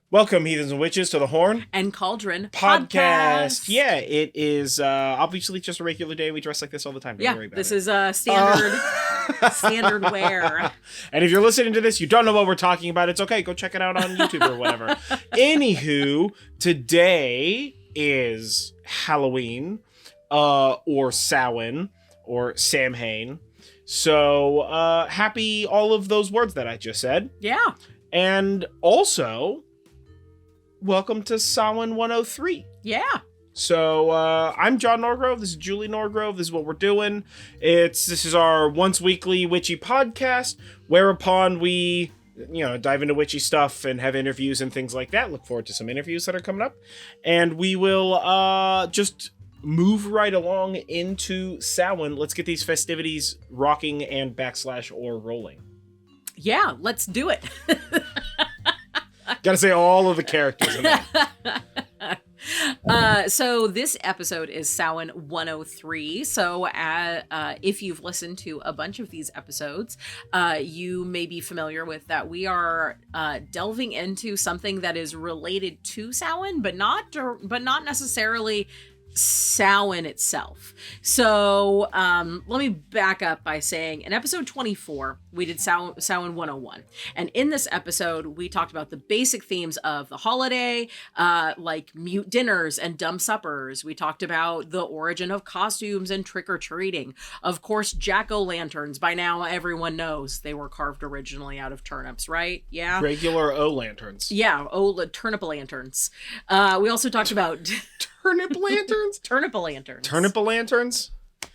Welcome, heathens and witches, to the Horn and Cauldron podcast. Yeah, it is obviously just a regular day. We dress like this all the time. Don't worry about this it. Is standard standard wear. And if you're listening to this, you don't know what we're talking about, it's okay. Go check it out on YouTube or whatever. Anywho, today is Halloween, or Samhain, or Samhain. So, happy all of those words that I just said. Yeah. And also, welcome to Samhain 103. Yeah. So, I'm John Norgrove. This is Julie Norgrove. This is what we're doing. This is our once weekly witchy podcast, whereupon we, dive into witchy stuff and have interviews and things like that. Look forward to some interviews that are coming up. And we will, just move right along into Samhain. Let's get these festivities rocking and / or rolling. Yeah, let's do it. Gotta say all of the characters in that. So this episode is Samhain 103. So if you've listened to a bunch of these episodes, you may be familiar with that we are delving into something that is related to Samhain, but not necessarily Samhain itself. So let me back up by saying in episode 24 we did Samhain 101, and in this episode we talked about the basic themes of the holiday, like mute dinners and dumb suppers. We talked about the origin of costumes and trick-or-treating. Of course, jack-o'-lanterns, by now everyone knows they were carved originally out of turnips, right? Yeah, regular O-lanterns. Yeah, turnip lanterns. We also talked about Turnip lanterns? Turnip lanterns. Turnip lanterns?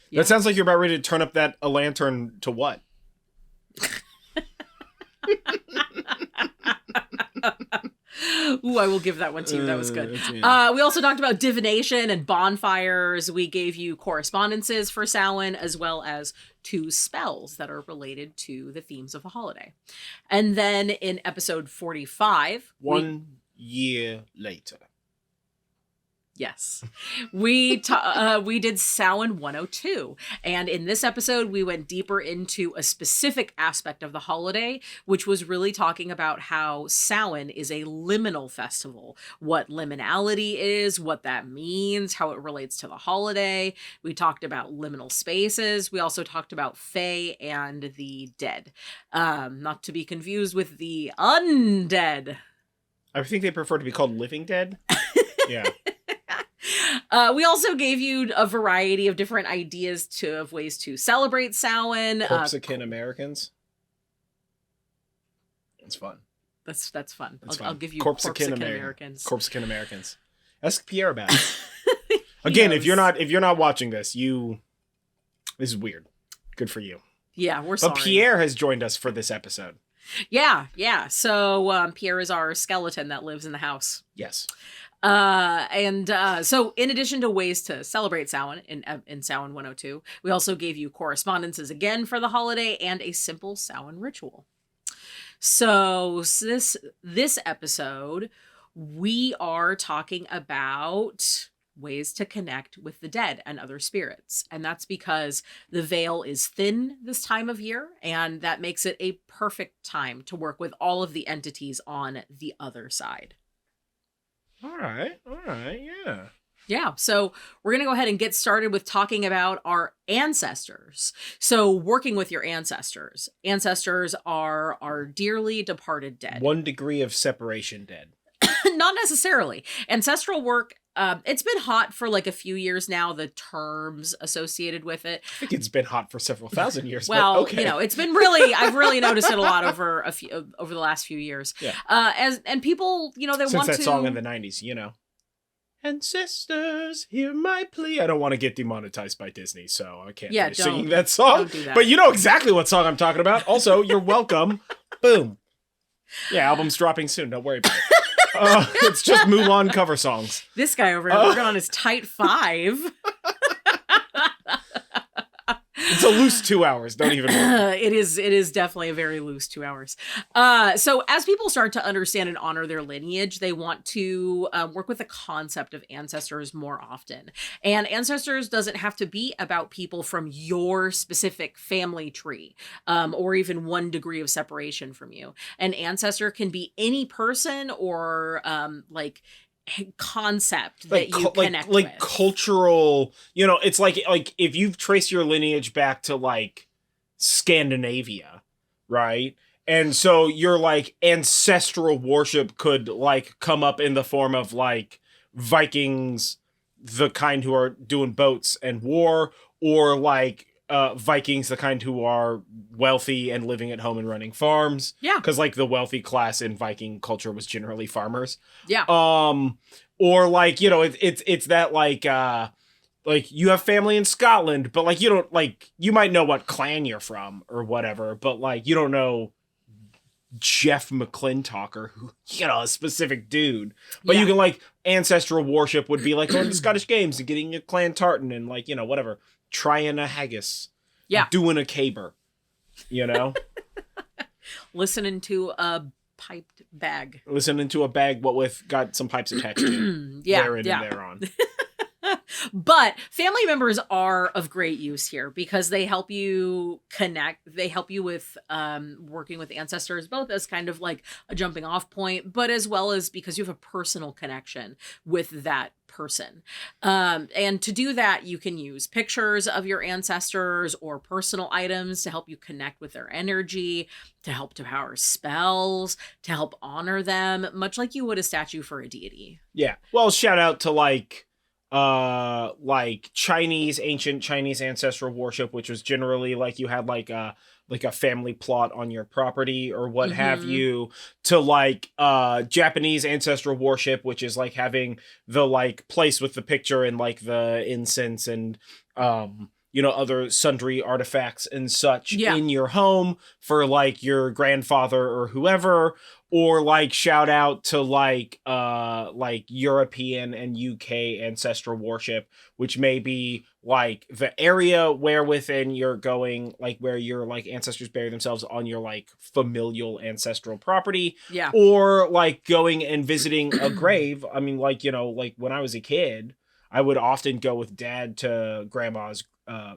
Yeah. That sounds like you're about ready to turn up a lantern to what? Ooh, I will give that one to you. That was good. We also talked about divination and bonfires. We gave you correspondences for Samhain, as well as 2 spells that are related to the themes of the holiday. And then in episode 45... One year later. Yes, we did Samhain 102, and in this episode we went deeper into a specific aspect of the holiday, which was really talking about how Samhain is a liminal festival, what liminality is, what that means, how it relates to the holiday. We talked about liminal spaces. We also talked about Fae and the dead, not to be confused with the undead. I think they prefer to be called living dead. Yeah. We also gave you a variety of different ideas of ways to celebrate Samhain. Corpsican Americans. That's fun. That's fun. Fun. I'll give you Corpsican Americans. Corpsican Americans. Ask Pierre about it. Again, if you're not watching this, this is weird. Good for you. Yeah, we're sorry. But Pierre has joined us for this episode. Yeah. So Pierre is our skeleton that lives in the house. Yes. So in addition to ways to celebrate Samhain in Samhain 102, we also gave you correspondences again for the holiday and a simple Samhain ritual. So this episode, we are talking about ways to connect with the dead and other spirits. And that's because the veil is thin this time of year, and that makes it a perfect time to work with all of the entities on the other side. All right, yeah. Yeah, so we're going to go ahead and get started with talking about our ancestors. So working with your ancestors. Ancestors are our dearly departed dead. 1 degree of separation dead. Not necessarily. Ancestral work, it's been hot for like a few years now, the terms associated with it. I think it's been hot for several thousand years. Well, but okay. It's been really, I've really noticed it a lot over the last few years. Yeah. And people, they Since want to... that song in the 90s, Ancestors, hear my plea. I don't want to get demonetized by Disney, so I can't finish singing that song. Don't do that. But you know exactly what song I'm talking about. Also, you're welcome. Boom. Yeah, album's dropping soon. Don't worry about it. It's just Mulan cover songs. This guy over here working on his tight 5. It's It's a loose 2 hours. Don't even worry. It is definitely a very loose 2 hours. So as people start to understand and honor their lineage, they want to work with the concept of ancestors more often. And ancestors doesn't have to be about people from your specific family tree, or even 1 degree of separation from you. An ancestor can be any person or like concept that you connect with. Like cultural, it's like if you've traced your lineage back to like Scandinavia, right? And so your like ancestral worship could like come up in the form of like Vikings, the kind who are doing boats and war, or like Vikings, the kind who are wealthy and living at home and running farms. Yeah. Because like the wealthy class in Viking culture was generally farmers. Yeah. Or like, it's that like you have family in Scotland, but like you don't like, you might know what clan you're from or whatever, but like you don't know Jeff McClintock, who, a specific dude. But you can like ancestral worship would be like going to the Scottish Games and getting a clan tartan and like, whatever. Trying a haggis. Yeah. Doing a caber. Listening to a piped bag. Listening to a bag, what with got some pipes attached to. Thereon. But family members are of great use here because they help you connect. They help you with working with ancestors, both as kind of like a jumping off point, but as well as because you have a personal connection with that person. And to do that, you can use pictures of your ancestors or personal items to help you connect with their energy, to help to power spells, to help honor them, much like you would a statue for a deity. Yeah. Well, shout out to like Chinese, ancient Chinese ancestral worship, which was generally like you had like a family plot on your property or what have you, to like Japanese ancestral worship, which is like having the like place with the picture and like the incense and other sundry artifacts and such in your home for like your grandfather or whoever. Or like shout out to like European and UK ancestral worship, which may be like the area where within you're going, like where your like ancestors bury themselves on your like familial ancestral property. Yeah. Or like going and visiting a grave. I mean, like, like when I was a kid, I would often go with dad to grandma's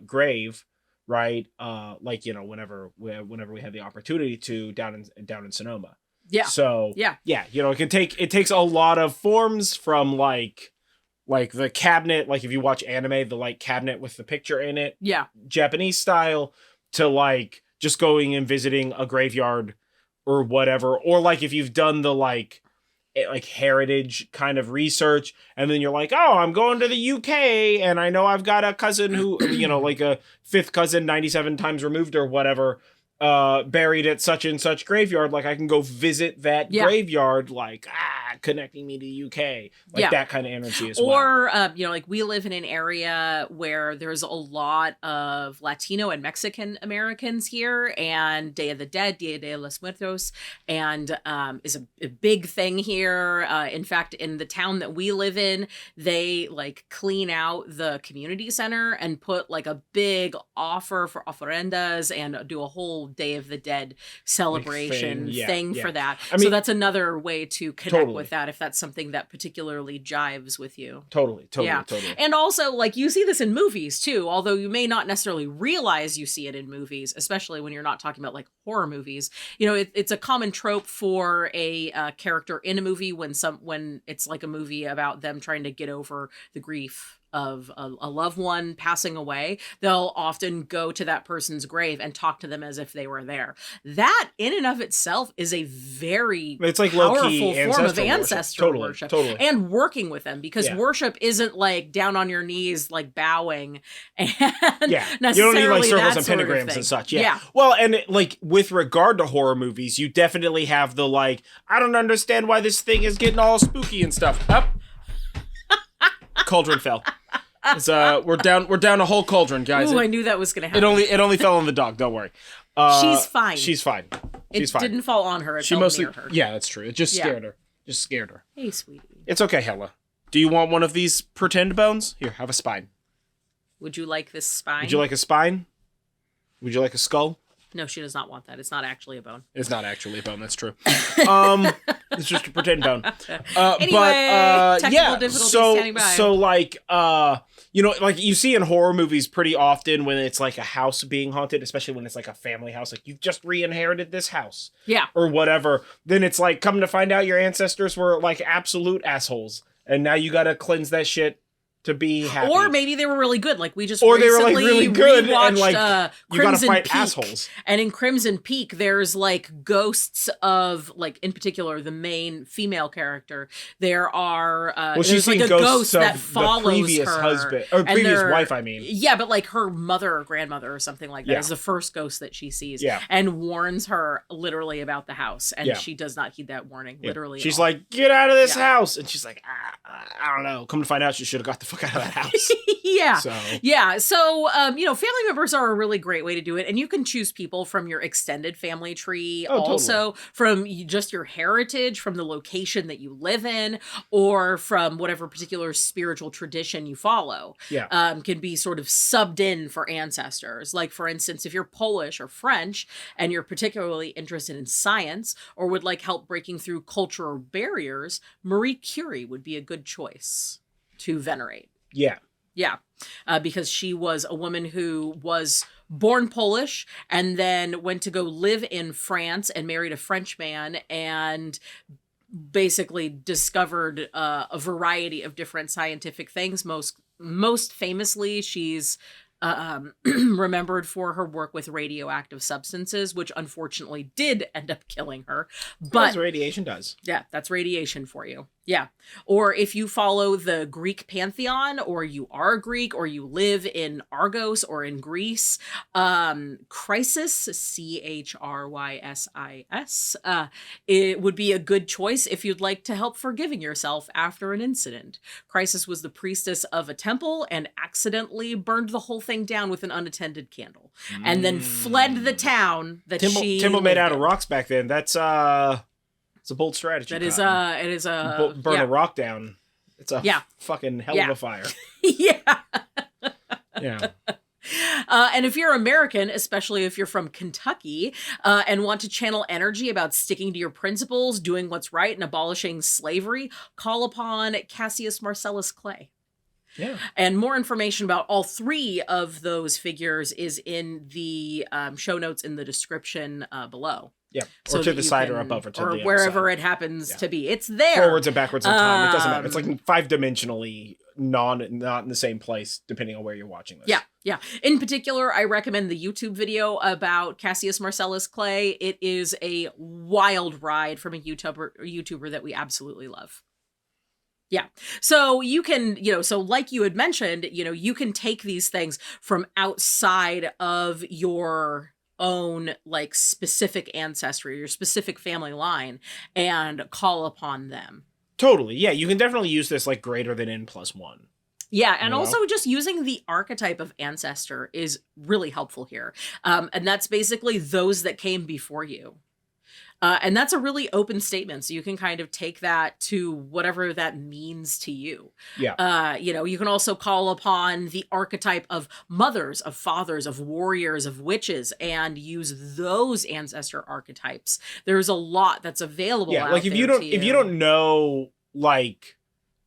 grave, right? Whenever we had the opportunity to down in Sonoma. Yeah. So it takes a lot of forms from like the cabinet, like if you watch anime, the like cabinet with the picture in it, Japanese style, to like just going and visiting a graveyard or whatever, or like if you've done the like heritage kind of research and then you're like, oh, I'm going to the UK and I know I've got a cousin who like a 5th cousin 97 times removed or whatever, buried at such and such graveyard, like I can go visit that graveyard, like connecting me to the UK, like that kind of energy as well. Or like we live in an area where there's a lot of Latino and Mexican Americans here, and Day of the Dead, Dia de los Muertos, and is a big thing here. In fact, in the town that we live in, they like clean out the community center and put like a big offer for ofrendas and do a whole Day of the Dead celebration thing for that. I mean, so that's another way to connect with that if that's something that particularly jives with you. Totally. And also, like, you see this in movies too, although you may not necessarily realize you see it in movies, especially when you're not talking about like horror movies. It's a common trope for a character in a movie when it's like a movie about them trying to get over the grief of a loved one passing away. They'll often go to that person's grave and talk to them as if they were there. That in and of itself is a very powerful form of ancestral worship. Totally. And working with them, because worship isn't like down on your knees, like bowing and you don't need like circles and pentagrams and such. Yeah. Well, and like with regard to horror movies, you definitely have the like, I don't understand why this thing is getting all spooky and stuff. Up. Cauldron fell. We're down a whole cauldron, guys. Ooh, I knew that was gonna happen. It only fell on the dog. Don't worry. She's fine. She's fine. It didn't fall on her. It fell near her. Yeah, that's true. It just scared her. Hey, sweetie. It's okay, Hella. Do you want one of these pretend bones? Here, have a spine. Would you like this spine? Would you like a spine? Would you like a skull? No, she does not want that. It's not actually a bone. It's not actually a bone. That's true. It's just a pretend bone. Anyway, technical difficulties standing by. So like, like you see in horror movies pretty often when it's like a house being haunted, especially when it's like a family house, like you've just re-inherited this house. Yeah. Or whatever. Then it's like, come to find out your ancestors were like absolute assholes. And now you gotta cleanse that shit to be happy. Or maybe they were really good. Like we just or they were like really good and like you gotta Crimson fight Peak. assholes. And in Crimson Peak, there's like ghosts of like in particular the main female character. There are there's like a ghost that follows the previous her husband or previous wife. I mean, yeah, but like her mother or grandmother or something like that is the first ghost that she sees. Yeah. And warns her literally about the house, and she does not heed that warning. Yeah. Literally, she's like, "Get out of this house," and she's like, "I don't know." Come to find out, she should have got the fuck out of that house. Yeah. So. Yeah. So, family members are a really great way to do it. And you can choose people from your extended family tree, also totally. from just your heritage, from the location that you live in, or from whatever particular spiritual tradition you follow. Yeah. Can be sort of subbed in for ancestors. Like, for instance, if you're Polish or French and you're particularly interested in science or would like help breaking through cultural barriers, Marie Curie would be a good choice to venerate. Yeah. Yeah, because she was a woman who was born Polish and then went to go live in France and married a French man and basically discovered a variety of different scientific things. Most famously, she's remembered for her work with radioactive substances, which unfortunately did end up killing her. But as radiation does. Yeah, that's radiation for you. Yeah. Or if you follow the Greek pantheon, or you are Greek, or you live in Argos or in Greece, Chrysis, Chrysis, it would be a good choice if you'd like to help forgiving yourself after an incident. Chrysis was the priestess of a temple and accidentally burned the whole thing down with an unattended candle, and then fled the town that Temple made out of rocks back then. That's it's a bold strategy. It is a burn a rock down. It's a fucking hell of a fire. Yeah. Yeah. And if you're American, especially if you're from Kentucky, and want to channel energy about sticking to your principles, doing what's right, and abolishing slavery, call upon Cassius Marcellus Clay. Yeah. And more information about all three of those figures is in the show notes in the description below. Yeah, or to the side or above or to the other wherever side. It happens to be. It's there. Forwards and backwards in time. It doesn't matter. It's like 5-dimensionally not in the same place, depending on where you're watching this. Yeah, yeah. In particular, I recommend the YouTube video about Cassius Marcellus Clay. It is a wild ride from a YouTuber that we absolutely love. Yeah. So you can, so like you had mentioned, you can take these things from outside of your own like specific ancestry, your specific family line, and call upon them. Totally. Yeah. You can definitely use this like greater than n+1. Yeah. And also just using the archetype of ancestor is really helpful here. And that's basically those that came before you. And that's a really open statement. So you can kind of take that to whatever that means to you. Yeah. You can also call upon the archetype of mothers, of fathers, of warriors, of witches, and use those ancestor archetypes. There's a lot that's available. Yeah. Out Like if there you don't know, like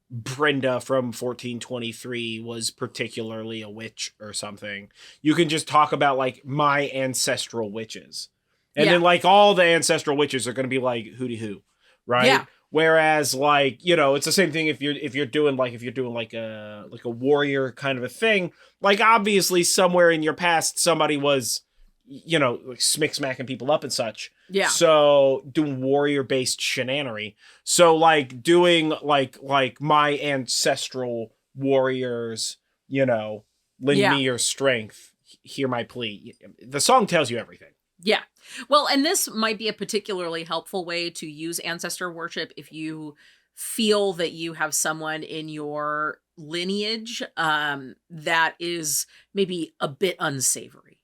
Brenda from 1423 was particularly a witch or something, you can just talk about like my ancestral witches. And then like all the ancestral witches are going to be like hooty hoo, right? Yeah. Whereas like, it's the same thing if you're doing like a warrior kind of a thing, like obviously somewhere in your past somebody was, like smacking people up and such. Yeah. So doing warrior based shenanery. So like doing like my ancestral warriors, lend me your strength, hear my plea. The song tells you everything. Yeah. Well, and this might be a particularly helpful way to use ancestor worship if you feel that you have someone in your lineage that is maybe a bit unsavory.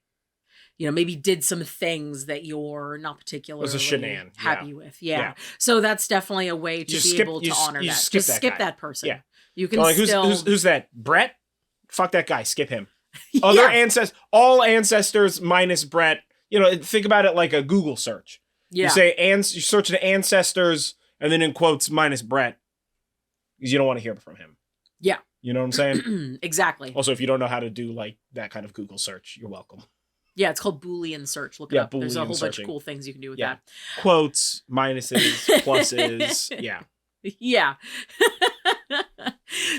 Maybe did some things that you're not particularly happy with. Yeah. So that's definitely a way to be able to honor that. Just skip that person. Yeah. You can like, who's that? Brett? Fuck that guy. Skip him. Other all ancestors minus Brett. You know, think about it like a Google search. Yeah. You say, you search the ancestors, and then in quotes, minus Brett. Because you don't want to hear from him. Yeah. You know what I'm saying? Exactly. Also, if you don't know how to do like that kind of Google search, you're welcome. Yeah, it's called Boolean search. Look it up. There's a whole bunch of cool things you can do with that. Quotes, minuses, pluses. Yeah. Yeah.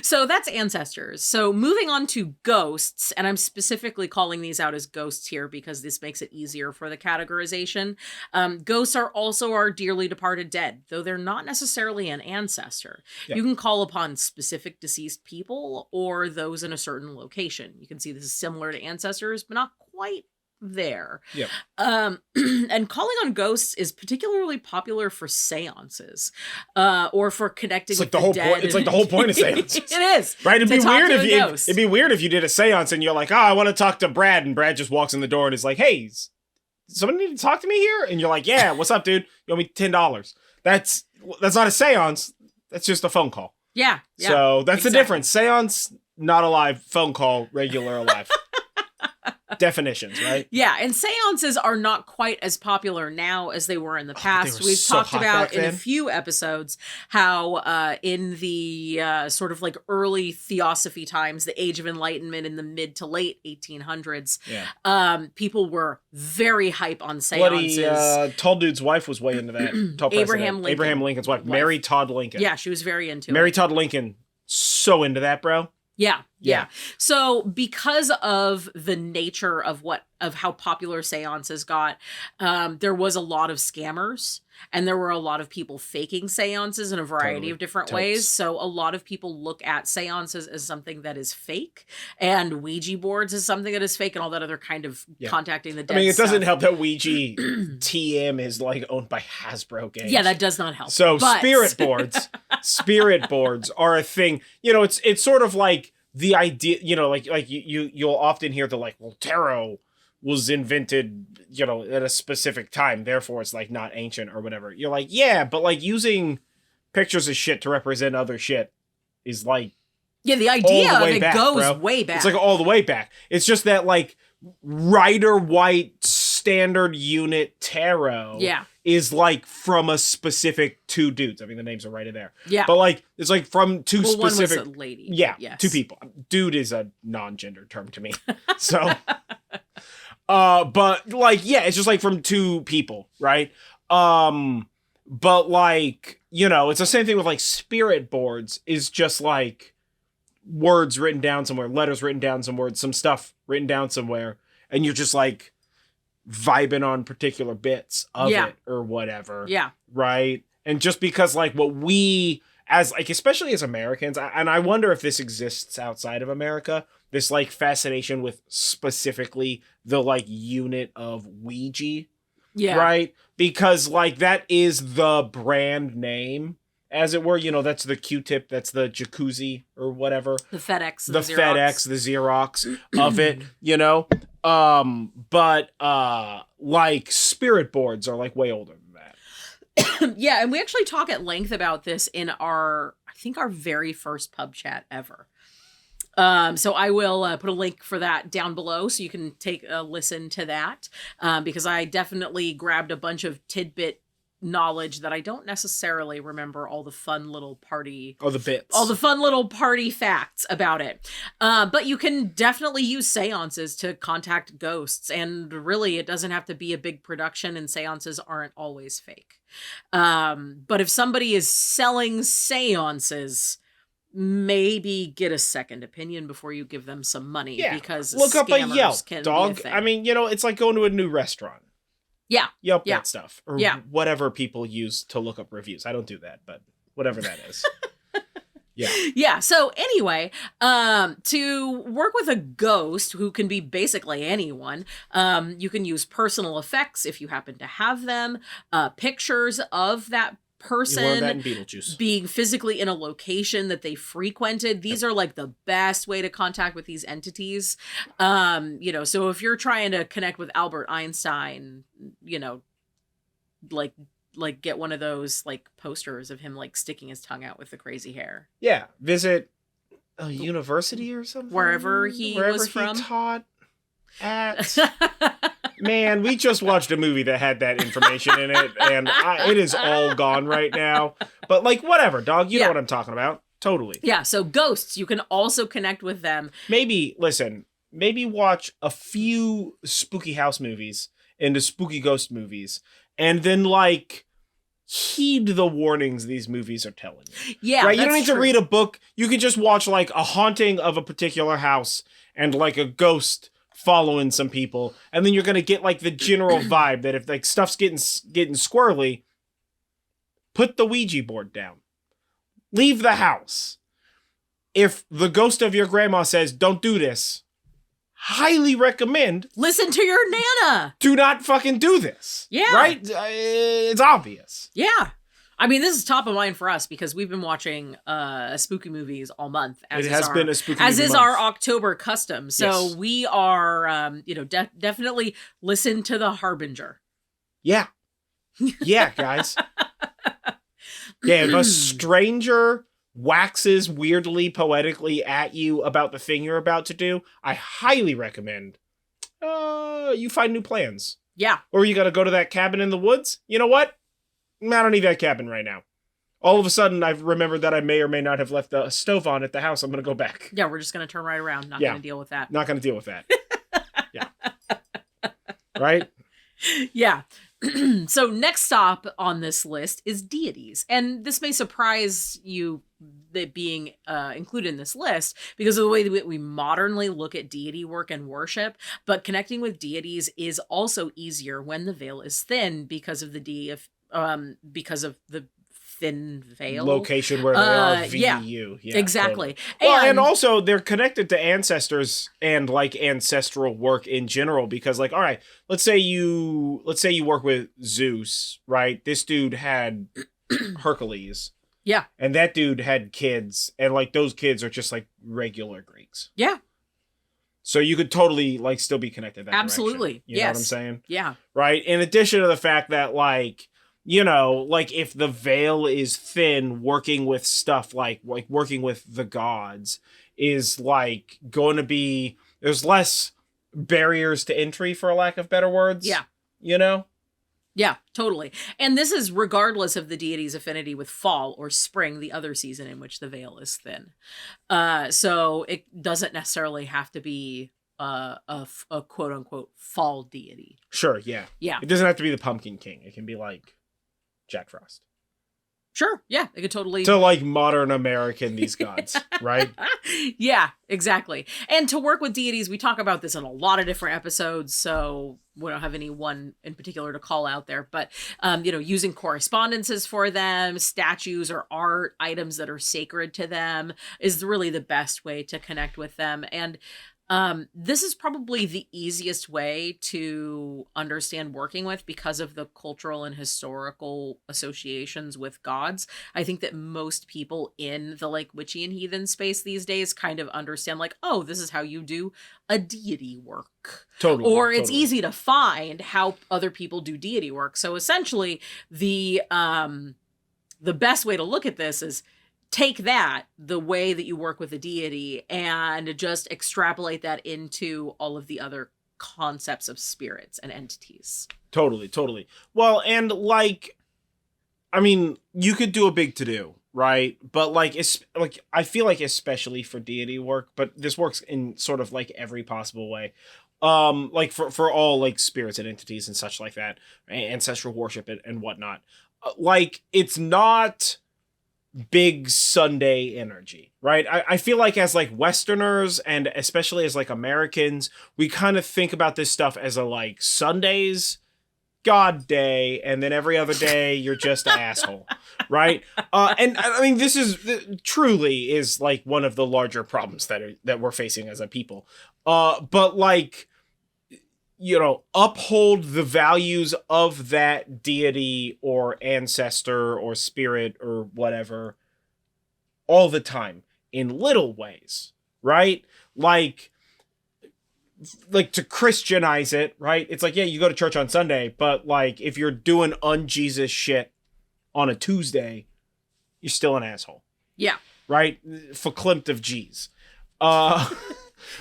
So that's ancestors. So moving on to ghosts, and I'm specifically calling these out as ghosts here because this makes it easier for the categorization. Ghosts are also our dearly departed dead, though they're not necessarily an ancestor. Yeah. You can call upon specific deceased people or those in a certain location. You can see this is similar to ancestors, but not quite there. Yep. And calling on ghosts is particularly popular for seances, or for connecting with the whole dead. It's like the whole point of seances. It is. Right? It'd be weird if you did a seance and you're like, I want to talk to Brad, and Brad just walks in the door and is like, hey, somebody need to talk to me here? And you're like, yeah, what's up, dude? You owe me $10. That's not a seance. That's just a phone call. Yeah. So that's the difference. Seance, not alive. Phone call, regular alive. Definitions, right? Yeah, and seances are not quite as popular now as they were in the past. We've talked about in a few episodes how in the sort of like early theosophy times, the Age of Enlightenment in the mid to late 1800s, people were very hype on seances. Bloody Tall Dude's wife was way into that. Abraham Lincoln's wife, Mary Todd Lincoln. Yeah, she was very into Mary Todd Lincoln, so into that, bro. Yeah. So because of the nature of how popular seances got, there was a lot of scammers, and there were a lot of people faking seances in a variety of different ways. So a lot of people look at seances as something that is fake, and Ouija boards as something that is fake, and all that other kind of contacting the dead. I mean, it doesn't help that Ouija TM is like owned by Hasbro Games. Yeah, that does not help. So spirit boards are a thing. You know, it's sort of like the idea, you know, like you'll often hear the like, well, tarot was invented, you know, at a specific time, therefore it's like not ancient or whatever. You're like, yeah, but like using pictures of shit to represent other shit is like, yeah, the idea of it goes way back. It's like all the way back. It's just that like Rider White standard unit tarot is like from a specific two dudes. I mean, the names are right in there. Yeah. But like, it's like from two specific. One was a lady. Yeah. Yes. Two people. Dude is a non-gender term to me. So, but like, yeah, it's just like from two people. Right. But like, you know, it's the same thing with like spirit boards is just like words written down somewhere, letters written down somewhere, some stuff written down somewhere. And you're just like, vibing on particular bits of it or whatever. Yeah. Right. And just because like what we as like, especially as Americans, and I wonder if this exists outside of America, this like fascination with specifically the like unit of Ouija. Yeah. Right. Because like that is the brand name, as it were. You know, that's the Q-tip, that's the jacuzzi or whatever. The FedEx, the Xerox of it, you know. But like spirit boards are like way older than that. Yeah, and we actually talk at length about this in our very first pub chat ever. So I will put a link for that down below so you can take a listen to that, because I definitely grabbed a bunch of tidbit knowledge that I don't necessarily remember all the fun little party facts about it. But you can definitely use seances to contact ghosts, and really it doesn't have to be a big production, and seances aren't always fake. But if somebody is selling seances, maybe get a second opinion before you give them some money, because look up a Yelp, dog. I mean, you know, it's like going to a new restaurant. Yeah. Yelp that stuff. Or whatever people use to look up reviews. I don't do that, but whatever that is. Yeah. So anyway, to work with a ghost, who can be basically anyone, you can use personal effects if you happen to have them, pictures of that person being physically in a location that they frequented. These are like the best way to contact with these entities. You know, so if you're trying to connect with Albert Einstein, you know, like get one of those like posters of him like sticking his tongue out with the crazy hair. Yeah. Visit a university or something? Wherever he was from. Taught at. Man, we just watched a movie that had that information in it, and it is all gone right now. But, like, whatever, dog. You know what I'm talking about. Totally. Yeah, so ghosts, you can also connect with them. Maybe watch a few spooky house movies and the spooky ghost movies, and then, like, heed the warnings these movies are telling you. Yeah, right? You don't need to read a book. You can just watch, like, a haunting of a particular house and, like, a ghost following some people, and then you're gonna get, like, the general vibe that if, like, stuff's getting squirrely, put the Ouija board down. Leave the house. If the ghost of your grandma says, don't do this, highly recommend. Listen to your Nana. Do not fucking do this. Yeah. Right? It's obvious. Yeah. I mean, this is top of mind for us because we've been watching spooky movies all month. It has been a spooky movie as is month. our October custom. So we are, definitely listen to the Harbinger. Yeah. Yeah, guys. Yeah, if a stranger waxes weirdly poetically at you about the thing you're about to do, I highly recommend you find new plans. Yeah. Or you gotta go to that cabin in the woods. You know what? I don't need that cabin right now. All of a sudden, I've remembered that I may or may not have left the stove on at the house. I'm gonna go back. Yeah, we're just gonna turn right around. Not gonna deal with that. Not gonna deal with that. Yeah. Right? Yeah. So next stop on this list is deities. And this may surprise you that being included in this list because of the way that we modernly look at deity work and worship. But connecting with deities is also easier when the veil is thin because of the thin veil location where they are VU. Yeah, exactly. Totally. Well, and also they're connected to ancestors and like ancestral work in general because, like, all right, let's say you work with Zeus, right? This dude had Hercules. Yeah. And that dude had kids, and like those kids are just like regular Greeks. Yeah. So you could totally like still be connected that Absolutely. direction. You know what I'm saying? Yeah. Right? In addition to the fact that, like, you know, like if the veil is thin, working with stuff like working with the gods is like going to be, there's less barriers to entry, for a lack of better words. Yeah. You know? Yeah, totally. And this is regardless of the deity's affinity with fall or spring, the other season in which the veil is thin. So it doesn't necessarily have to be a quote unquote fall deity. Sure, yeah. Yeah. It doesn't have to be the Pumpkin King. It can be like Jack Frost. Sure, yeah, it could totally... To, like, modern American these gods, right? Yeah, exactly. And to work with deities, we talk about this in a lot of different episodes, so we don't have any one in particular to call out there. But, using correspondences for them, statues or art, items that are sacred to them is really the best way to connect with them. And this is probably the easiest way to understand working with because of the cultural and historical associations with gods. I think that most people in the like witchy and heathen space these days kind of understand like, oh, this is how you do a deity work. Totally. Or it's easy to find how other people do deity work. So essentially the best way to look at this is take that, the way that you work with a deity, and just extrapolate that into all of the other concepts of spirits and entities. Totally. Well, and like, I mean, you could do a big to-do, right? But like, I feel like especially for deity work, but this works in sort of like every possible way. Like for all like spirits and entities and such like that, ancestral worship and whatnot. Like, it's not big Sunday energy, right? I feel like as like Westerners and especially as like Americans, we kind of think about this stuff as a like Sundays God day, and then every other day you're just an asshole, right? And I mean, this truly is like one of the larger problems that we're facing as a people. But like, uphold the values of that deity or ancestor or spirit or whatever all the time in little ways, right? Like to Christianize it, right? It's like, yeah, you go to church on Sunday, but like if you're doing un-Jesus shit on a Tuesday, you're still an asshole. Yeah. right? Verklempt of G's.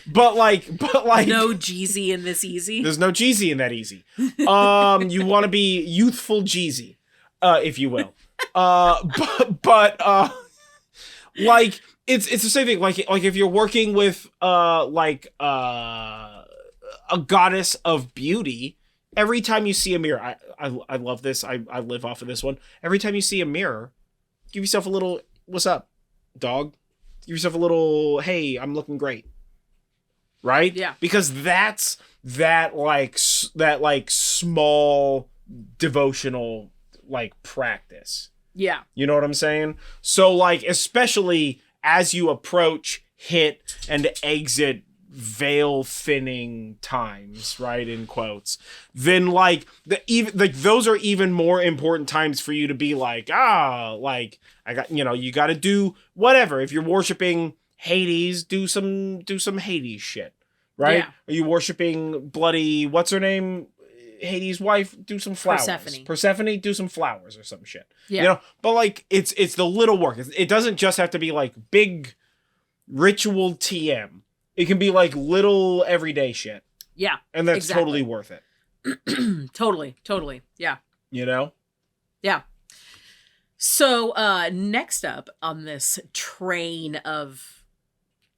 But like no Jeezy in this easy. There's no Jeezy in that easy. You want to be youthful Jeezy, if you will. But like it's the same thing. Like if you're working with a goddess of beauty, every time you see a mirror, I love this. I live off of this one. Every time you see a mirror, give yourself a little, what's up, dog? Give yourself a little, hey, I'm looking great. Right? Yeah. Because that's that small devotional like practice. Yeah. You know what I'm saying? So like, especially as you approach hit and exit veil thinning times, right, in quotes, then like those are even more important times for you to be like, like I got, you got to do whatever. If you're worshiping Hades, do some Hades shit, right? Yeah. Are you worshiping bloody what's her name, Hades' wife? Do some flowers. Persephone, do some flowers or some shit. Yeah. But like it's the little work. It doesn't just have to be like big ritual TM. It can be like little everyday shit. Yeah. And that's totally worth it. Totally. Yeah. Yeah. So next up on this train of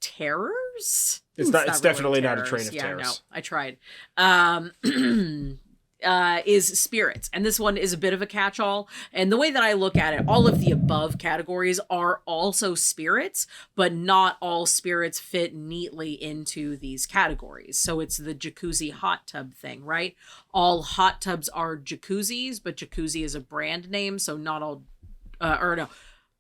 terrors. It's definitely not a train of terrors. No, I tried. Is spirits. And this one is a bit of a catch-all. And the way that I look at it, all of the above categories are also spirits, but not all spirits fit neatly into these categories. So it's the jacuzzi hot tub thing, right? All hot tubs are jacuzzis, but jacuzzi is a brand name, so not all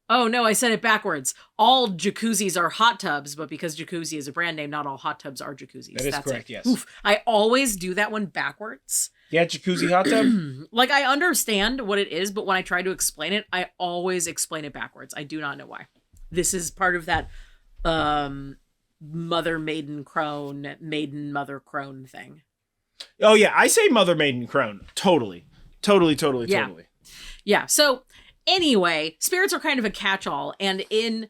Oh no, I said it backwards. All jacuzzis are hot tubs, but because jacuzzi is a brand name, not all hot tubs are jacuzzis. That's correct, yes. Oof. I always do that one backwards. Yeah, jacuzzi hot tub? Like, I understand what it is, but when I try to explain it, I always explain it backwards. I do not know why. This is part of that mother maiden crone, maiden mother crone thing. Oh yeah, I say mother maiden crone. Totally. Yeah, so anyway, spirits are kind of a catch-all, and in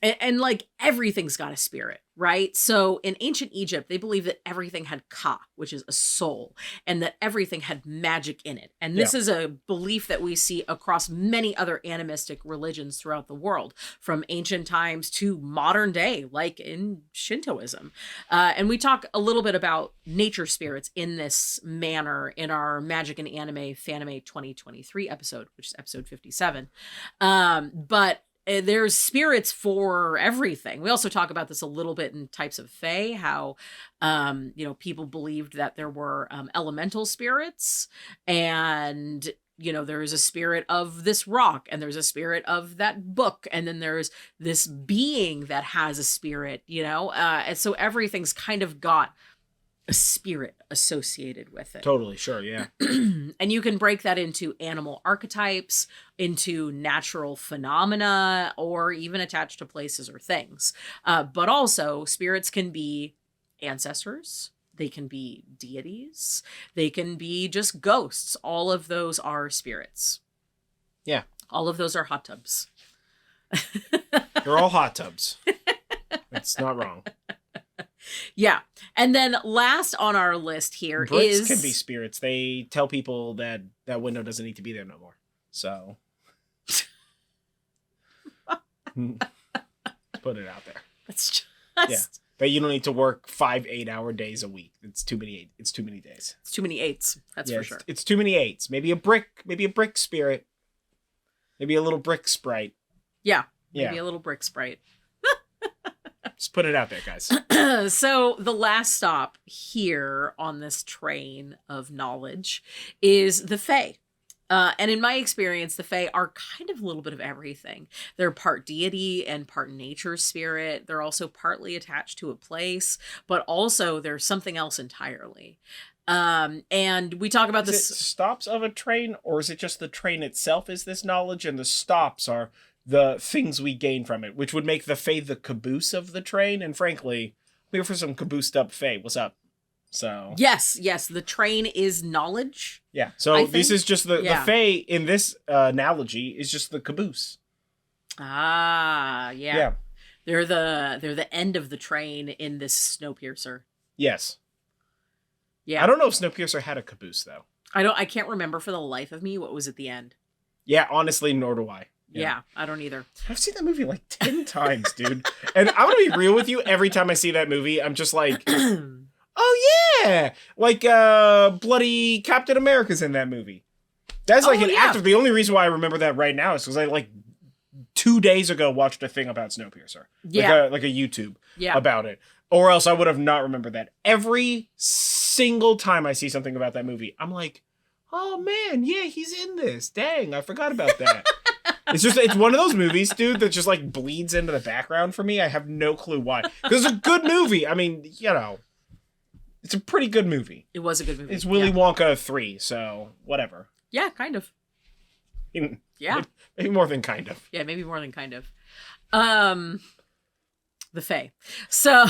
and like everything's got a spirit, right? So in ancient Egypt, they believed that everything had ka, which is a soul, and that everything had magic in it. And this is a belief that we see across many other animistic religions throughout the world, from ancient times to modern day, like in Shintoism. And we talk a little bit about nature spirits in this manner in our Magic and Anime Fanime 2023 episode, which is episode 57. But there's spirits for everything. We also talk about this a little bit in types of fae, how, people believed that there were elemental spirits, and, there is a spirit of this rock, and there's a spirit of that book, and then there's this being that has a spirit, and so everything's kind of got a spirit associated with it. Totally, sure, yeah. And you can break that into animal archetypes, into natural phenomena, or even attached to places or things. But also, spirits can be ancestors. They can be deities. They can be just ghosts. All of those are spirits. Yeah. All of those are hot tubs. They're all hot tubs. That's not wrong. Yeah. And then last on our list here Bricks can be spirits. They tell people that that window doesn't need to be there no more. So put it out there. That's just... Yeah. But you don't need to work 5 8-hour days a week. It's too many days. It's too many eights. That's for sure. It's too many eights. Maybe a brick spirit. Maybe a little brick sprite. Yeah. Maybe a little brick sprite. Just put it out there, guys. So the last stop here on this train of knowledge is the Fae. And in my experience, the Fae are kind of a little bit of everything. They're part deity and part nature spirit. They're also partly attached to a place, but also there's something else entirely. And we talk about this. Is it stops of a train, or is it just the train itself is this knowledge, and the stops are the things we gain from it, which would make the Fae the caboose of the train? And frankly, we're for some caboosed up Fae. What's up? So yes, the train is knowledge. Yeah. So this is just the Fae in this analogy is just the caboose. Ah, yeah. Yeah. They're the end of the train in this Snowpiercer. Yes. Yeah. I don't know if Snowpiercer had a caboose though. I can't remember for the life of me what was at the end. Yeah, honestly, nor do I. Yeah, I don't either. I've seen that movie like 10 times, dude. And I'm gonna be real with you, every time I see that movie, I'm just like, oh yeah! Like, bloody Captain America's in that movie. That's like an actor. The only reason why I remember that right now is because I, like, 2 days ago watched a thing about Snowpiercer. Yeah. Like a YouTube about it. Or else I would have not remembered that. Every single time I see something about that movie, I'm like, oh man, yeah, he's in this. Dang, I forgot about that. It's one of those movies, dude, that just like bleeds into the background for me. I have no clue why. Because it's a good movie. I mean, you know, it's a pretty good movie. It was a good movie. It's Willy Wonka 3, so whatever. Yeah, kind of. Yeah. Maybe more than kind of. Yeah, maybe more than kind of. The Fae. So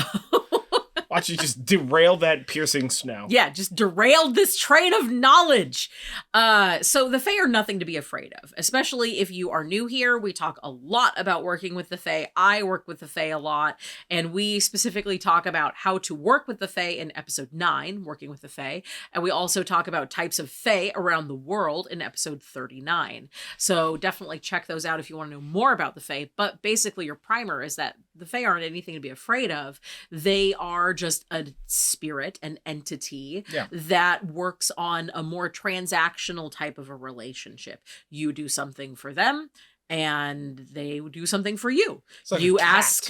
Watch you just derail that piercing snow. Yeah, just derailed this train of knowledge. So the Fae are nothing to be afraid of, especially if you are new here. We talk a lot about working with the Fae. I work with the Fae a lot, and we specifically talk about how to work with the Fae in episode 9, working with the Fae. And we also talk about types of Fae around the world in episode 39. So definitely check those out if you want to know more about the Fae. But basically your primer is that the Fae aren't anything to be afraid of. They are just a spirit, an entity that works on a more transactional type of a relationship. You do something for them and they do something for you. Like you ask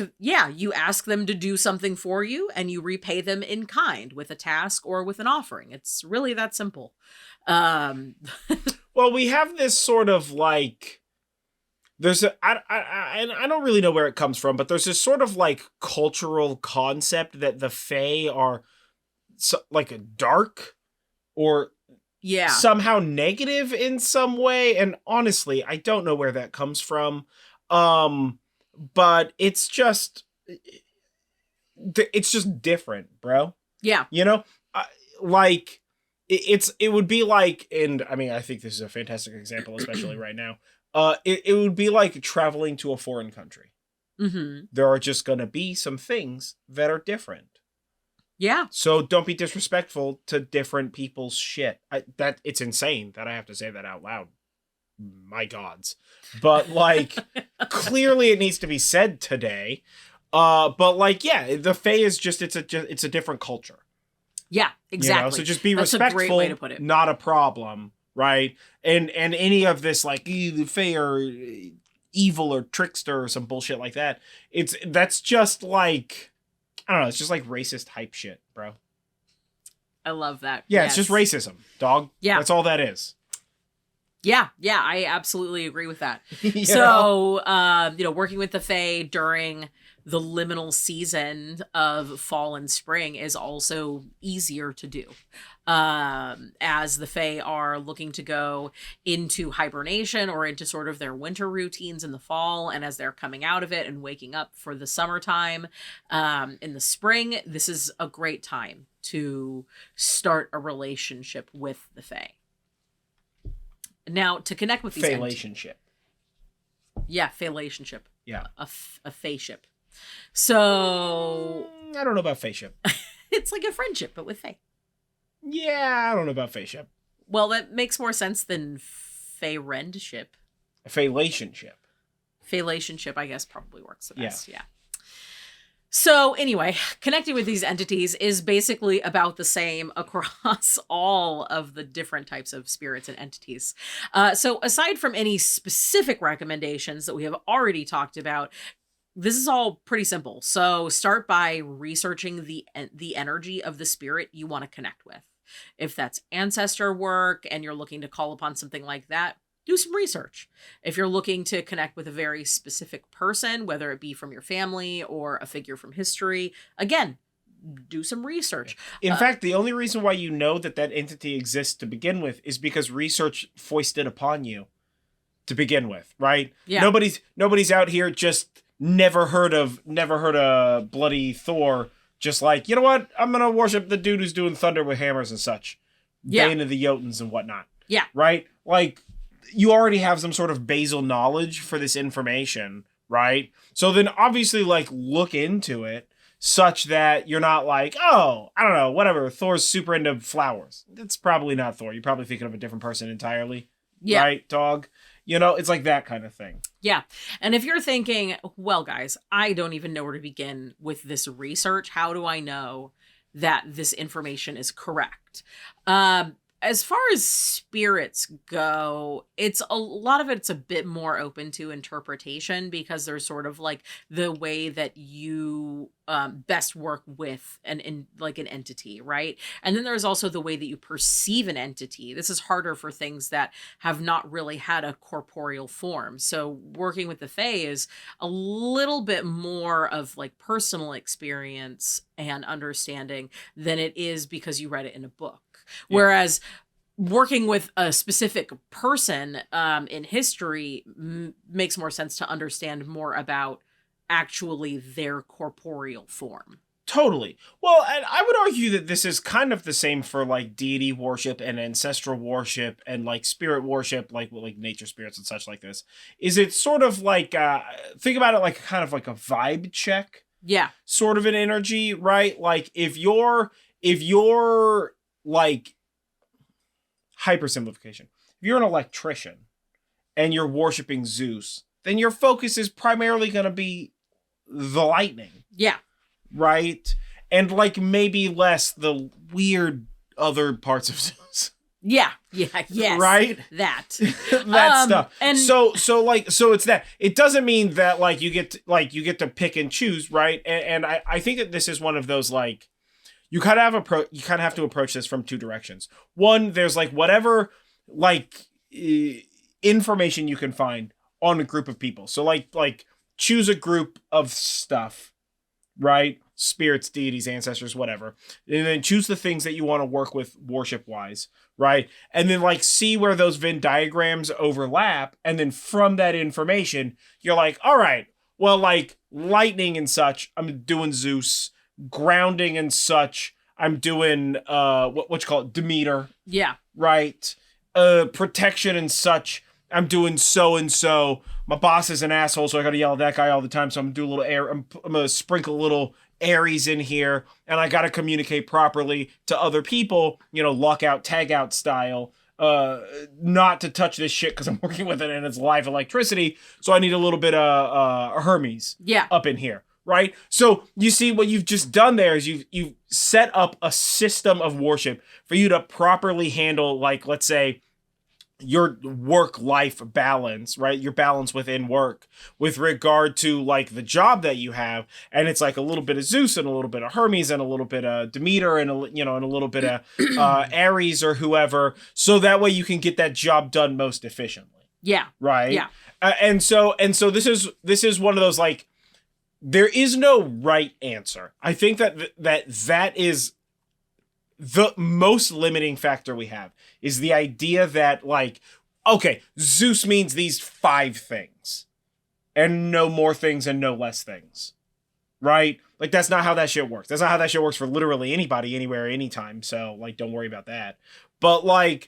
them to do something for you and you repay them in kind with a task or with an offering. It's really that simple. Well, we have this sort of like, I don't really know where it comes from, but there's this sort of like cultural concept that the Fae are like dark or somehow negative in some way. And honestly, I don't know where that comes from. But it's just different, bro. Yeah. You know, like it would be like, and I mean, I think this is a fantastic example, especially right now. It would be like traveling to a foreign country. Mm-hmm. There are just going to be some things that are different. Yeah. So don't be disrespectful to different people's shit. It's insane that I have to say that out loud. My gods. But like, clearly it needs to be said today. But like, yeah, the Fae is just, it's a different culture. Yeah, exactly. You know? So just be respectful, a great way to put it. Not a problem. Right. And any of this, like, the Fae are evil or trickster or some bullshit like that. That's just like, I don't know. It's just like racist hype shit, bro. I love that. Yeah. Yes. It's just racism, dog. Yeah. That's all that is. Yeah. Yeah. I absolutely agree with that. So, working with the Fae during the liminal season of fall and spring is also easier to do. As the Fae are looking to go into hibernation or into sort of their winter routines in the fall, and as they're coming out of it and waking up for the summertime in the spring, this is a great time to start a relationship with the Fae. Now, to connect with these Fae-lationship. Yeah, Fae-lationship. Yeah. A Fae-ship. So I don't know about Fae-ship. It's like a friendship, but with Fae. Yeah, I don't know about Fae-ship. Well, that makes more sense than Fae-rend-ship. A Fae-lationship. Fae-lationship, I guess, probably works the best. Yeah. So anyway, connecting with these entities is basically about the same across all of the different types of spirits and entities. So aside from any specific recommendations that we have already talked about, this is all pretty simple. So start by researching the energy of the spirit you want to connect with. If that's ancestor work and you're looking to call upon something like that, do some research. If you're looking to connect with a very specific person, whether it be from your family or a figure from history, again, do some research. In fact, the only reason why you know that entity exists to begin with is because research foisted upon you to begin with, right? Yeah. Nobody's out here just never heard of bloody Thor. Just like, you know what? I'm going to worship the dude who's doing thunder with hammers and such. Yeah. Bane of the Jotuns and whatnot. Yeah. Right? Like, you already have some sort of basal knowledge for this information, right? So then obviously like look into it such that you're not like, oh, I don't know, whatever, Thor's super into flowers. That's probably not Thor. You're probably thinking of a different person entirely. Yeah. Right, dog? You know, it's like that kind of thing. Yeah. And if you're thinking, well, guys, I don't even know where to begin with this research. How do I know that this information is correct? As far as spirits go, it's a lot of it's a bit more open to interpretation because there's sort of like the way that you best work with an entity, right? And then there's also the way that you perceive an entity. This is harder for things that have not really had a corporeal form. So working with the Fae is a little bit more of like personal experience and understanding than it is because you read it in a book. Yeah. Whereas working with a specific person in history makes more sense to understand more about actually their corporeal form. Totally. Well, and I would argue that this is kind of the same for like deity worship and ancestral worship and like spirit worship, like nature spirits and such like this. Is it sort of like think about it like kind of like a vibe check? Yeah. Sort of an energy, right? Like if you're like hypersimplification. If you're an electrician and you're worshiping Zeus, then your focus is primarily going to be the lightning. Yeah. Right? And like maybe less the weird other parts of Zeus. Yeah. Yeah. Yes. Right? That stuff. And so it's that. It doesn't mean that like you get to pick and choose, right? And I think that this is one of those like you kind of have to approach this from two directions. One, there's like whatever like information you can find on a group of people. So like choose a group of stuff, right? Spirits, deities, ancestors, whatever. And then choose the things that you want to work with worship wise, right? And then like see where those Venn diagrams overlap. And then from that information, you're like, all right, well, like lightning and such, I'm doing Zeus. Grounding and such, I'm doing what you call it, Demeter. Yeah. Right. Protection and such, I'm doing so and so. My boss is an asshole, so I gotta yell at that guy all the time. So I'm gonna do a little air. I'm gonna sprinkle a little Aries in here, and I gotta communicate properly to other people. You know, lockout, tag out style. Not to touch this shit because I'm working with it and it's live electricity. So I need a little bit of Hermes. Yeah. Up in here. Right? So you see what you've just done there is you've set up a system of worship for you to properly handle, like, let's say, your work-life balance, right? Your balance within work with regard to like the job that you have. And it's like a little bit of Zeus and a little bit of Hermes and a little bit of Demeter and a little bit of Aries or whoever. So that way you can get that job done most efficiently. Yeah. Right. Yeah. And so this is one of those like, there is no right answer. I think that is the most limiting factor we have is the idea that like, okay, Zeus means these 5 things and no more things and no less things, right? Like that's not how that shit works. That's not how that shit works for literally anybody, anywhere, anytime. So like, don't worry about that. But like,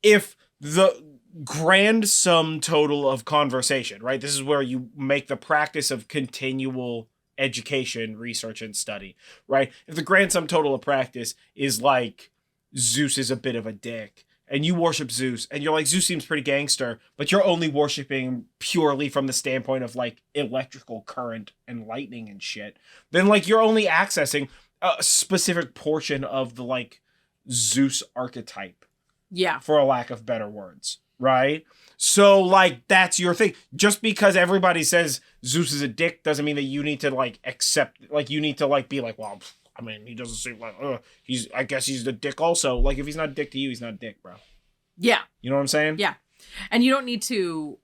if the grand sum total of conversation, right? This is where you make the practice of continual education, research, and study, right? If the grand sum total of practice is like Zeus is a bit of a dick and you worship Zeus and you're like, Zeus seems pretty gangster, but you're only worshiping purely from the standpoint of like electrical current and lightning and shit, then like you're only accessing a specific portion of the like Zeus archetype. Yeah. For a lack of better words. Right? So, like, that's your thing. Just because everybody says Zeus is a dick doesn't mean that you need to, like, accept, like, you need to, like, be like, well, I mean, he doesn't seem like, I guess he's the dick also. Like, if he's not a dick to you, he's not a dick, bro. Yeah. You know what I'm saying? Yeah. And you don't need to,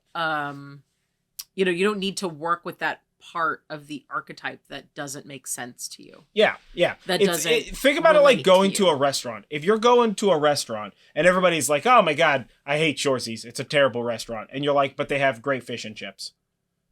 you don't need to work with that part of the archetype that doesn't make sense to you. Yeah, yeah. Think about it like going to a restaurant. If you're going to a restaurant and everybody's like, oh my God, I hate Shorty's. It's a terrible restaurant. And you're like, but they have great fish and chips.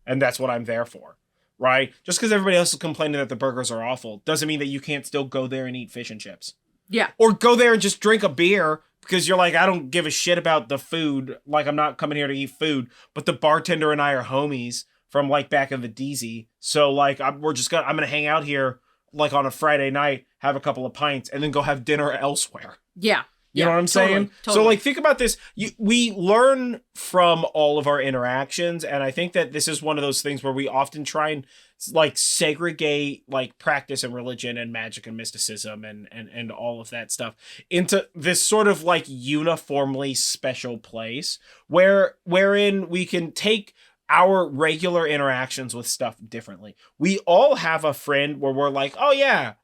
And that's what I'm there for. Right? Just because everybody else is complaining that the burgers are awful doesn't mean that you can't still go there and eat fish and chips. Yeah. Or go there and just drink a beer because you're like, I don't give a shit about the food. Like, I'm not coming here to eat food, but the bartender and I are homies from like back in the DZ. So like, I'm gonna hang out here like on a Friday night, have a couple of pints, and then go have dinner elsewhere. Yeah. You know what I'm saying? Totally. So, like, think about this. We learn from all of our interactions, and I think that this is one of those things where we often try and, like, segregate, like, practice and religion and magic and mysticism and all of that stuff into this sort of, like, uniformly special place wherein we can take our regular interactions with stuff differently. We all have a friend where we're like, oh, yeah,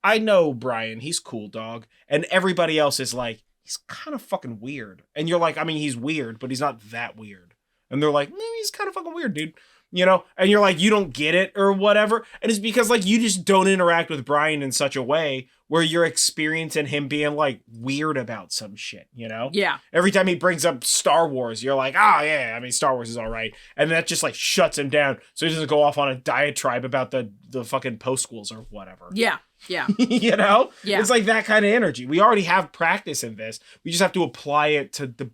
I know Brian, he's cool, dog. And everybody else is like, he's kind of fucking weird. And you're like, I mean, he's weird, but he's not that weird. And they're like, he's kind of fucking weird, dude. You know? And you're like, you don't get it or whatever. And it's because, like, you just don't interact with Brian in such a way where you're experiencing him being, like, weird about some shit, you know? Yeah. Every time he brings up Star Wars, you're like, oh, yeah, I mean, Star Wars is all right. And that just, like, shuts him down so he doesn't go off on a diatribe about the fucking post schools or whatever. Yeah. Yeah. You know? Yeah. It's like that kind of energy. We already have practice in this. We just have to apply it to the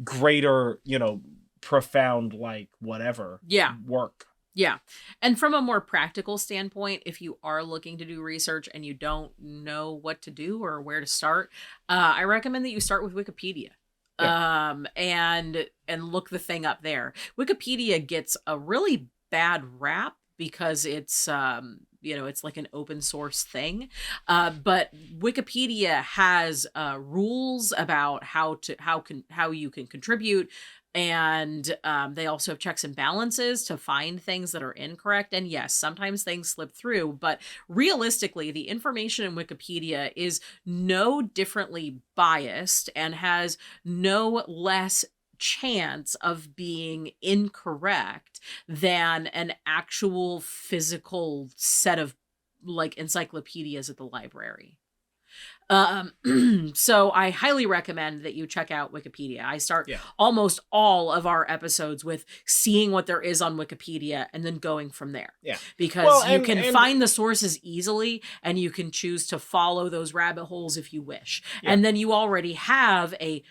greater, you know, profound, like, whatever. Yeah. Work. Yeah. And from a more practical standpoint, if you are looking to do research and you don't know what to do or where to start, I recommend that you start with Wikipedia. Yeah. And look the thing up there. Wikipedia gets a really bad rap because it's it's like an open source thing. But Wikipedia has rules about how you can contribute. And they also have checks and balances to find things that are incorrect. And yes, sometimes things slip through, but realistically, the information in Wikipedia is no differently biased and has no less chance of being incorrect than an actual physical set of like encyclopedias at the library. So I highly recommend that you check out Wikipedia. I start almost all of our episodes with seeing what there is on Wikipedia and then going from there. Yeah. Because you can find the sources easily and you can choose to follow those rabbit holes if you wish. Yeah. And then you already have a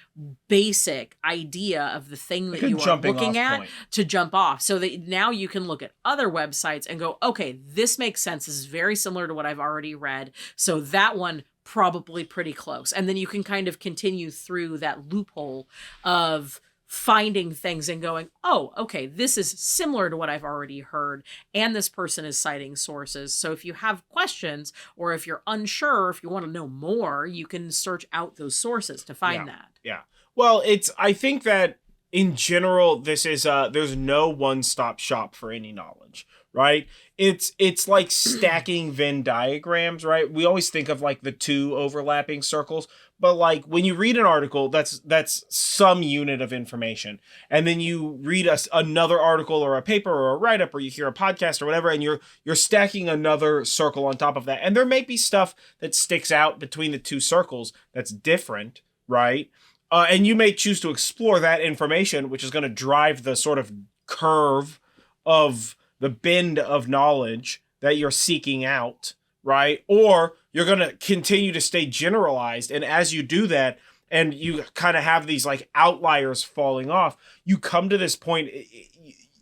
basic idea of the thing that you are looking at to jump off. So that now you can look at other websites and go, okay, this makes sense. This is very similar to what I've already read. So that one probably pretty close. And then you can kind of continue through that loophole of finding things and going, oh, okay, this is similar to what I've already heard. And this person is citing sources. So if you have questions or if you're unsure, if you want to know more, you can search out those sources to find that. Yeah. Well, I think that in general, this is, there's no one-stop shop for any knowledge. Right? It's like stacking Venn diagrams, right? We always think of like the two overlapping circles, but like when you read an article, that's some unit of information. And then you read another article or a paper or a write-up or you hear a podcast or whatever, and you're stacking another circle on top of that. And there may be stuff that sticks out between the two circles that's different, right? And you may choose to explore that information, which is going to drive the sort of curve of the bend of knowledge that you're seeking out, right? Or you're going to continue to stay generalized. And as you do that, and you kind of have these like outliers falling off, you come to this point,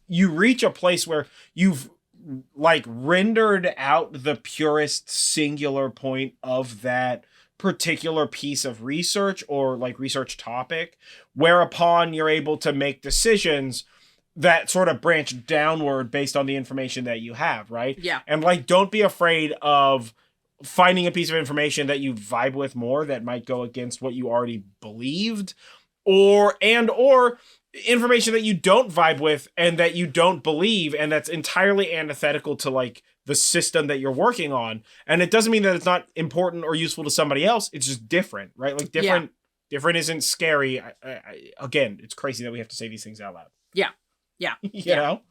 you reach a place where you've like rendered out the purest singular point of that particular piece of research or like research topic, whereupon you're able to make decisions that sort of branch downward based on the information that you have, right? Yeah. And like, don't be afraid of finding a piece of information that you vibe with more that might go against what you already believed, or information that you don't vibe with and that you don't believe and that's entirely antithetical to like the system that you're working on. And it doesn't mean that it's not important or useful to somebody else. It's just different, right? Like different isn't scary. Again, it's crazy that we have to say these things out loud. Yeah. Yeah. You know?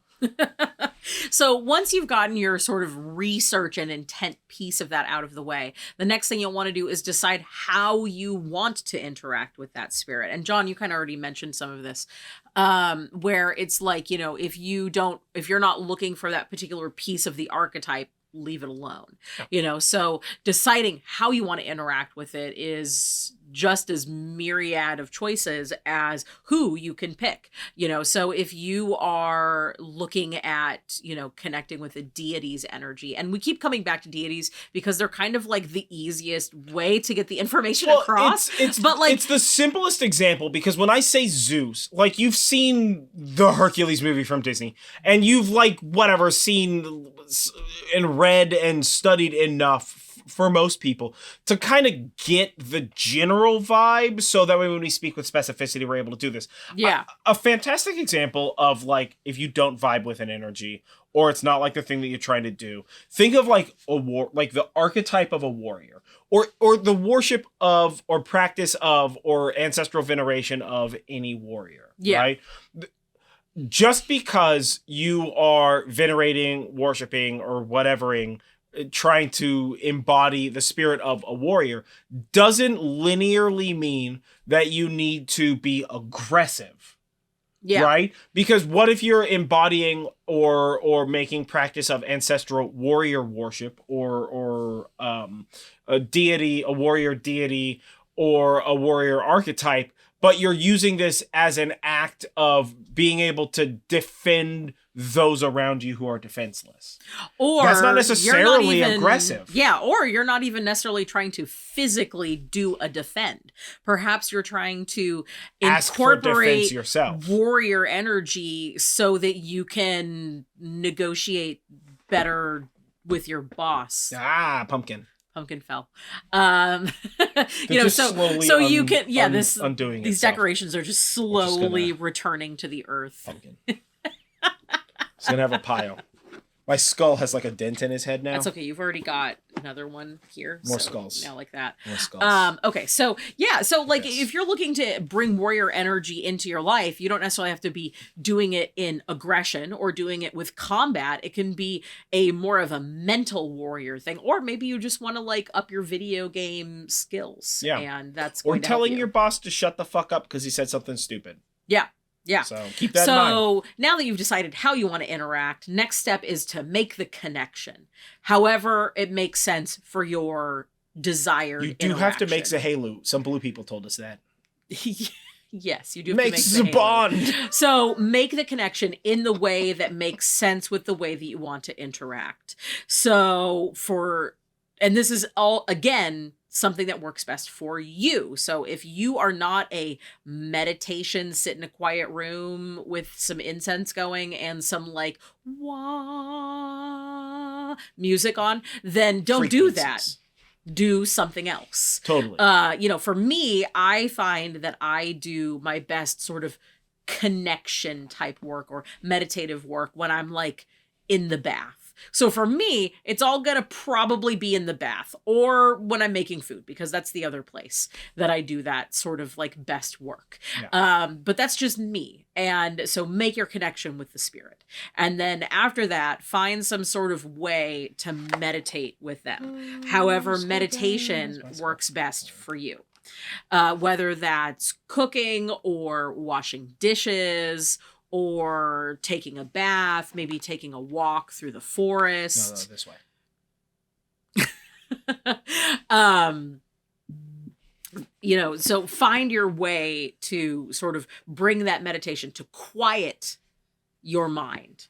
So once you've gotten your sort of research and intent piece of that out of the way, the next thing you'll want to do is decide how you want to interact with that spirit. And John, you kind of already mentioned some of this, where it's like, you know, if you're not looking for that particular piece of the archetype, leave it alone. You know, so deciding how you want to interact with it is just as myriad of choices as who you can pick, so if you are looking at, connecting with the deities energy, and we keep coming back to deities because they're kind of like the easiest way to get the information across. But like, it's the simplest example, because when I say Zeus, like, you've seen the Hercules movie from Disney, and you've like seen and read and studied enough for most people to kind of get the general vibe, so that way when we speak with specificity, we're able to do this. Yeah. A fantastic example of like, if you don't vibe with an energy, or it's not like the thing that you're trying to do, think of like like the archetype of a warrior, or the worship of, or practice of, or ancestral veneration of any warrior. Yeah. Right? Just because you are venerating, worshiping, or whatevering, trying to embody the spirit of a warrior, doesn't linearly mean that you need to be aggressive. Yeah. Right? Because what if you're embodying or making practice of ancestral warrior worship, or a deity, a warrior deity, or a warrior archetype, but you're using this as an act of being able to defend those around you who are defenseless. Or that's not necessarily aggressive. Yeah, or you're not even necessarily trying to physically do a defend. Perhaps you're trying to incorporate yourself, warrior energy, so that you can negotiate better with your boss. Pumpkin fell. So you can, undoing these itself. Decorations are just slowly returning to the earth. Pumpkin. He's gonna have a pile. My skull has like a dent in his head now. That's okay. You've already got another one here. More skulls. Now like that. More skulls. Okay. So yeah. So like, yes. If you're looking to bring warrior energy into your life, you don't necessarily have to be doing it in aggression or doing it with combat. It can be a more of a mental warrior thing, or maybe you just want to like up your video game skills. Yeah. And that's or going to telling help you. your boss to shut the fuck up because he said something stupid. Yeah. Yeah. So keep that in mind. So now that you've decided how you want to interact, next step is to make the connection. However, it makes sense for your desired You do have to make Zahelu. Some blue people told us that. Yes, you do have Makes to make the bond. So make the connection in the way that makes sense with the way that you want to interact. So and this is all, again, something that works best for you. So if you are not a meditation, sit in a quiet room with some incense going and some like wah music on, then don't do that. Do something else. Totally. For me, I find that I do my best sort of connection type work or meditative work when I'm like in the bath. So for me, it's all going to probably be in the bath or when I'm making food, because that's the other place that I do that sort of like best work. Yeah. But that's just me. And so make your connection with the spirit. And then after that, find some sort of way to meditate with them. However, meditation works best for you. Whether that's cooking or washing dishes or taking a bath, maybe taking a walk through the forest. No, this way. So find your way to sort of bring that meditation to quiet your mind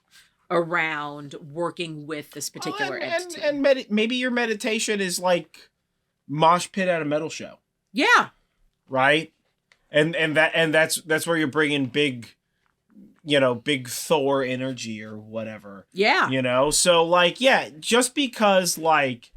around working with this particular entity. And maybe your meditation is like mosh pit at a metal show. Yeah. Right? And that's where you're bringing big Thor energy or whatever. Yeah. So like, yeah, just because like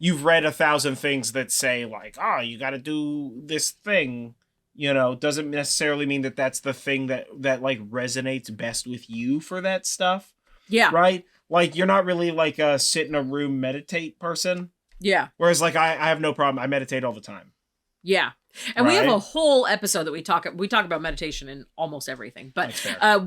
you've read 1,000 things that say like, you got to do this thing, doesn't necessarily mean that that's the thing that like resonates best with you for that stuff. Yeah. Right? Like you're not really like a sit in a room meditate person. Yeah. Whereas like I have no problem. I meditate all the time. Yeah. And we have a whole episode that we talk about meditation in almost everything, but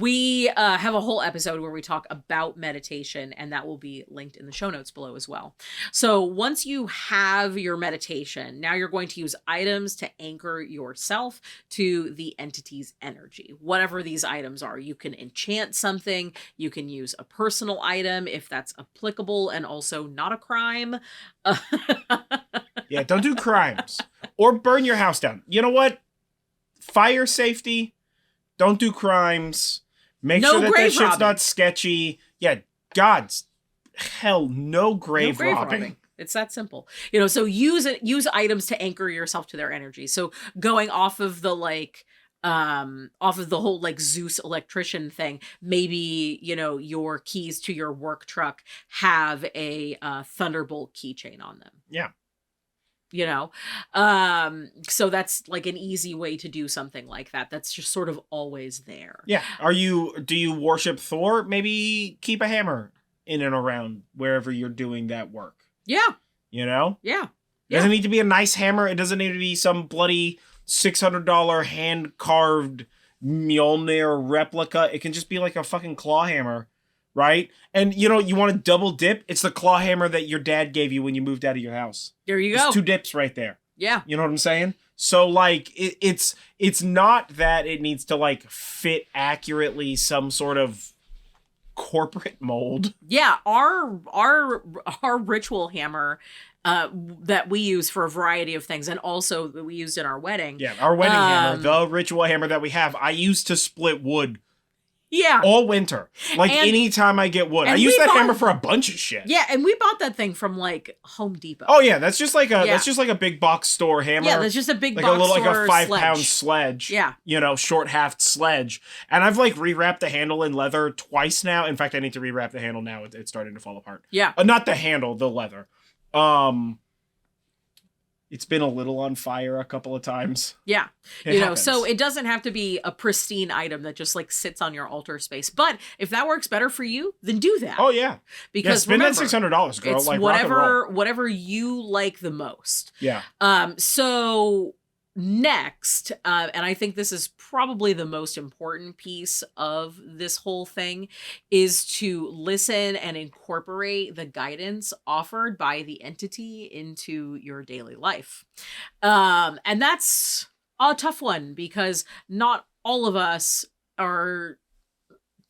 we have a whole episode where we talk about meditation, and that will be linked in the show notes below as well. So once you have your meditation, now you're going to use items to anchor yourself to the entity's energy. Whatever these items are, you can enchant something, you can use a personal item if that's applicable and also not a crime. Yeah, don't do crimes. Or burn your house down. You know what? Fire safety. Don't do crimes. Make sure that shit's robbing. not sketchy. Yeah, God's hell, no grave robbing. It's that simple. So use items to anchor yourself to their energy. So going off of the whole like Zeus electrician thing, maybe, your keys to your work truck have a Thunderbolt keychain on them. Yeah. So that's like an easy way to do something like that. That's just sort of always there. Yeah. Do you worship Thor? Maybe keep a hammer in and around wherever you're doing that work. Yeah. Yeah. Yeah. It doesn't need to be a nice hammer. It doesn't need to be some bloody $600 hand-carved Mjolnir replica. It can just be like a fucking claw hammer, right? And, you want to double dip? It's the claw hammer that your dad gave you when you moved out of your house. There you go. It's 2 dips right there. Yeah. You know what I'm saying? So, like, it's not that it needs to, like, fit accurately some sort of corporate mold. Yeah, our ritual hammer that we use for a variety of things, and also that we used in our wedding. Yeah, our wedding hammer, the ritual hammer that we have, I use to split wood. Yeah. All winter. Like, anytime I get wood. I use that hammer for a bunch of shit. Yeah, and we bought that thing from, like, Home Depot. Oh, yeah, that's just like a big box store hammer. Yeah, that's just a big like box like store a 5-pound sledge. Yeah. Short haft sledge. And I've, like, rewrapped the handle in leather twice now. In fact, I need to rewrap the handle now. It's starting to fall apart. Yeah. Not the handle, the leather. It's been a little on fire a couple of times. Yeah. So it doesn't have to be a pristine item that just like sits on your altar space. But if that works better for you, then do that. Oh yeah. Because spend remember, that $600, girl. It's like whatever you like the most. Yeah. So next, and I think this is probably the most important piece of this whole thing, is to listen and incorporate the guidance offered by the entity into your daily life. And that's a tough one because not all of us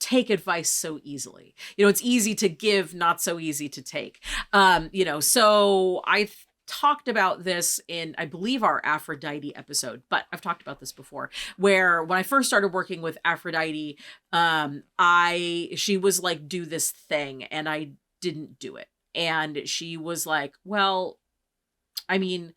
take advice so easily. It's easy to give, not so easy to take. So I talked about this in, I believe, our Aphrodite episode, but I've talked about this before, where when I first started working with Aphrodite, she was like, do this thing, and I didn't do it. And she was like, well, I mean,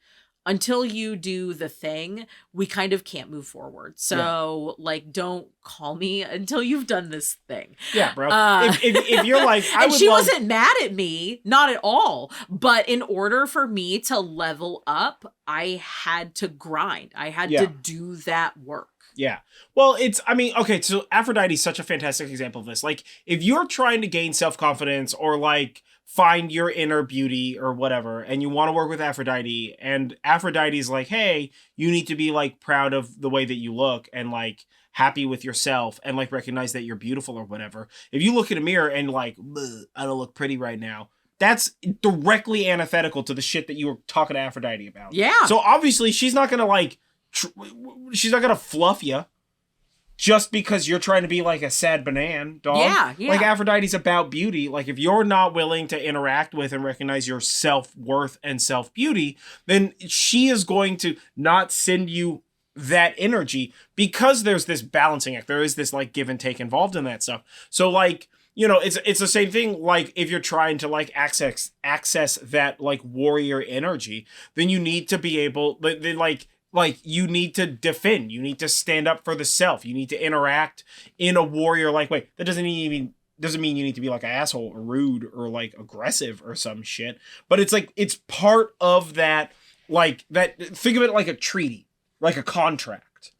until you do the thing, we kind of can't move forward. So, like, don't call me until you've done this thing. Yeah, bro. If you're like, she wasn't mad at me, not at all. But in order for me to level up, I had to grind. I had to do that work. Yeah. Well, okay, so Aphrodite's such a fantastic example of this. Like, if you're trying to gain self-confidence or, like, find your inner beauty or whatever, and you want to work with Aphrodite, and Aphrodite's like, hey, you need to be, like, proud of the way that you look and, like, happy with yourself and, like, recognize that you're beautiful or whatever. If you look in a mirror and, like, I don't look pretty right now, that's directly antithetical to the shit that you were talking to Aphrodite about. Yeah. So, obviously, she's not going to, like, she's not going to fluff you just because you're trying to be like a sad banana, dog. Yeah. Like, Aphrodite's about beauty. Like, if you're not willing to interact with and recognize your self-worth and self-beauty, then she is going to not send you that energy because there's this balancing act. There is this, like, give and take involved in that stuff. So, like, it's the same thing. Like, if you're trying to, like, access that, like, warrior energy, then you need to be able, like, you need to defend. You need to stand up for the self. You need to interact in a warrior-like way. That doesn't mean you need to be, like, an asshole or rude or, like, aggressive or some shit. But it's, like, it's part of that, like, think of it like a treaty, like a contract,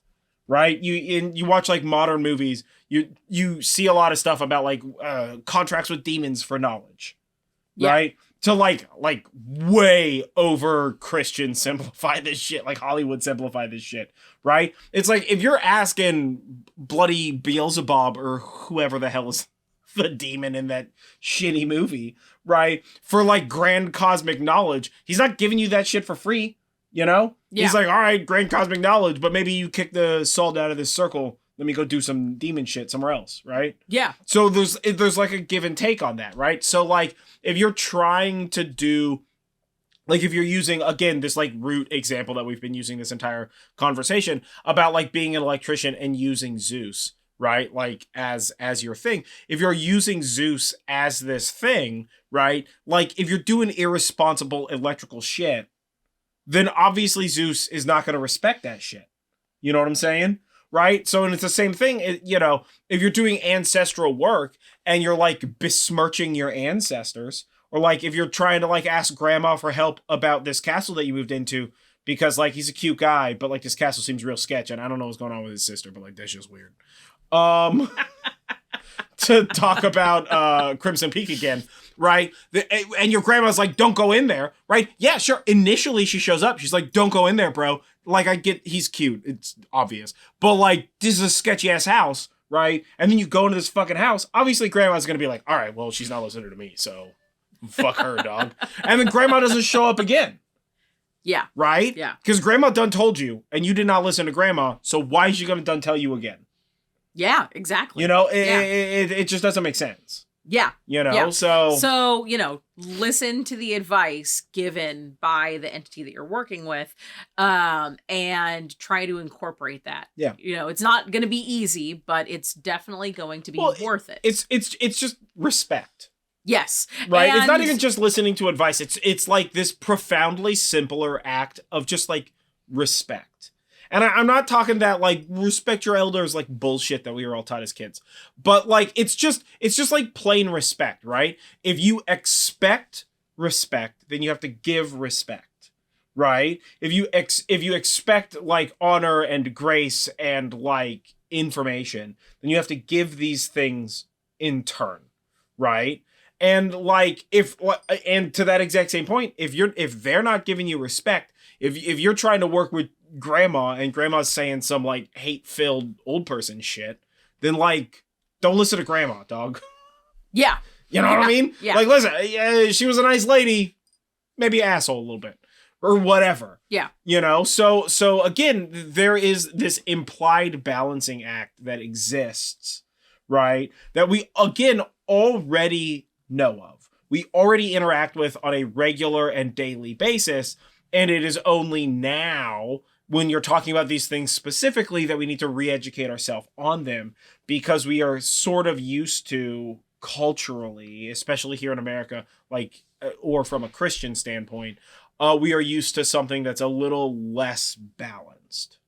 right? You watch, like, modern movies, you see a lot of stuff about, like, contracts with demons for knowledge, right? To like way over Christian simplify this shit, like Hollywood simplify this shit, right? It's like, if you're asking bloody Beelzebub or whoever the hell is the demon in that shitty movie, right, for, like, grand cosmic knowledge, he's not giving you that shit for free, Yeah. He's like, all right, grand cosmic knowledge, but maybe you kick the salt out of this circle. Let me go do some demon shit somewhere else, right? Yeah. So there's like a give and take on that, right? So, like, if you're trying to do like if you're using, again, this like root example that we've been using this entire conversation about like being an electrician and using Zeus, right? Like as your thing. If you're using Zeus as this thing, right? Like if you're doing irresponsible electrical shit, then obviously Zeus is not going to respect that shit. You know what I'm saying? Right? So, and it's the same thing, if you're doing ancestral work and you're like besmirching your ancestors, or like if you're trying to like ask grandma for help about this castle that you moved into because like he's a cute guy, but like this castle seems real sketch and I don't know what's going on with his sister, but like that's just weird. To talk about Crimson Peak again, right? And your grandma's like, don't go in there, right? Yeah, sure. Initially, she shows up. She's like, don't go in there, bro. Like, I get he's cute. It's obvious. But, like, this is a sketchy-ass house, right? And then you go into this fucking house. Obviously, grandma's going to be like, all right, well, she's not listening to me, so fuck her, dog. And then grandma doesn't show up again. Yeah. Right? Yeah. Because grandma done told you, and you did not listen to grandma, so why is she going to done tell you again? Yeah, exactly. It just doesn't make sense. Yeah. So, listen to the advice given by the entity that you're working with, and try to incorporate that. Yeah. It's not going to be easy, but it's definitely going to be worth it. It's just respect. Yes. Right? It's not even just listening to advice. It's like this profoundly simpler act of just like respect. And I'm not talking that like respect your elders like bullshit that we were all taught as kids. But like it's just like plain respect, right? If you expect respect, then you have to give respect. Right? If you expect like honor and grace and like information, then you have to give these things in turn, right? And like and to that exact same point, if they're not giving you respect, if you're trying to work with grandma and grandma's saying some like hate-filled old person shit, then like don't listen to grandma, dog. Yeah. You know what I mean? Yeah. Like listen, she was a nice lady, maybe asshole a little bit or whatever. Yeah. So again, there is this implied balancing act that exists, right? That we again already know of. We already interact with on a regular and daily basis. And it is only now when you're talking about these things specifically that we need to re-educate ourselves on them, because we are sort of used to culturally, especially here in America, like, or from a Christian standpoint, we are used to something that's a little less balanced.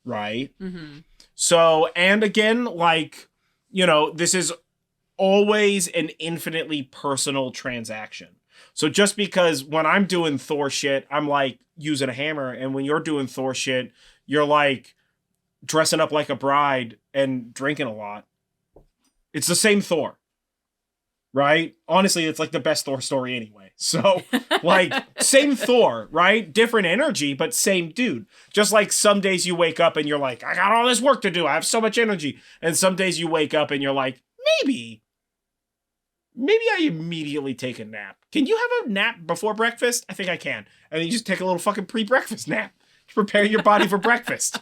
Right? Mm-hmm. So, and again, like, this is always an infinitely personal transaction. So just because when I'm doing Thor shit, I'm like using a hammer, and when you're doing Thor shit, you're like dressing up like a bride and drinking a lot. It's the same Thor, right? Honestly, it's like the best Thor story anyway. So like same Thor, right? Different energy, but same dude. Just like some days you wake up and you're like, I got all this work to do. I have so much energy. And some days you wake up and you're like, maybe I immediately take a nap. Can you have a nap before breakfast? I think I can. And then you just take a little fucking pre-breakfast nap to prepare your body for breakfast.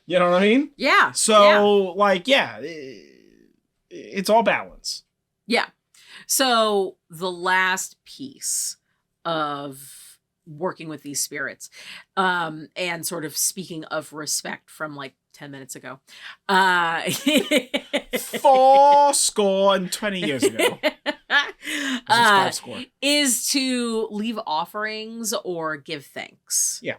You know what I mean? Yeah. So, it's all balance. Yeah. So the last piece of working with these spirits, and sort of speaking of respect from like 10 minutes ago, 20 years ago, is to leave offerings or give thanks. Yeah.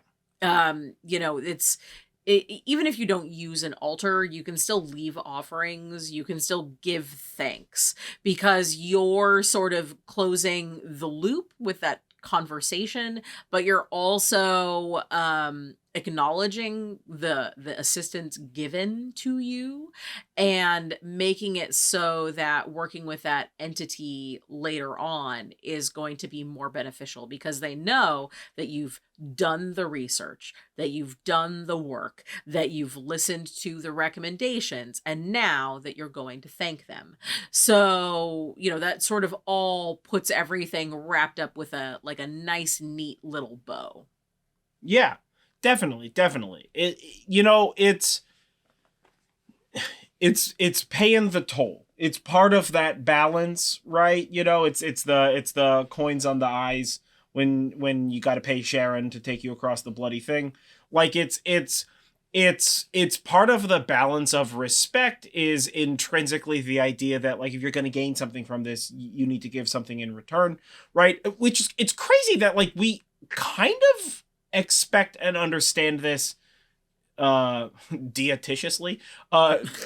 Even if you don't use an altar, you can still leave offerings. You can still give thanks, because you're sort of closing the loop with that conversation, but you're also acknowledging the assistance given to you and making it so that working with that entity later on is going to be more beneficial, because they know that you've done the research, that you've done the work, that you've listened to the recommendations, and now that you're going to thank them. So, that sort of all puts everything wrapped up with a nice, neat little bow. Yeah. Definitely. It's paying the toll. It's part of that balance, right? It's the coins on the eyes when you got to pay Sharon to take you across the bloody thing. Like it's part of the balance of respect is intrinsically the idea that like if you're going to gain something from this, you need to give something in return, right? Which is, it's crazy that like we kind of expect and understand this dietitiously,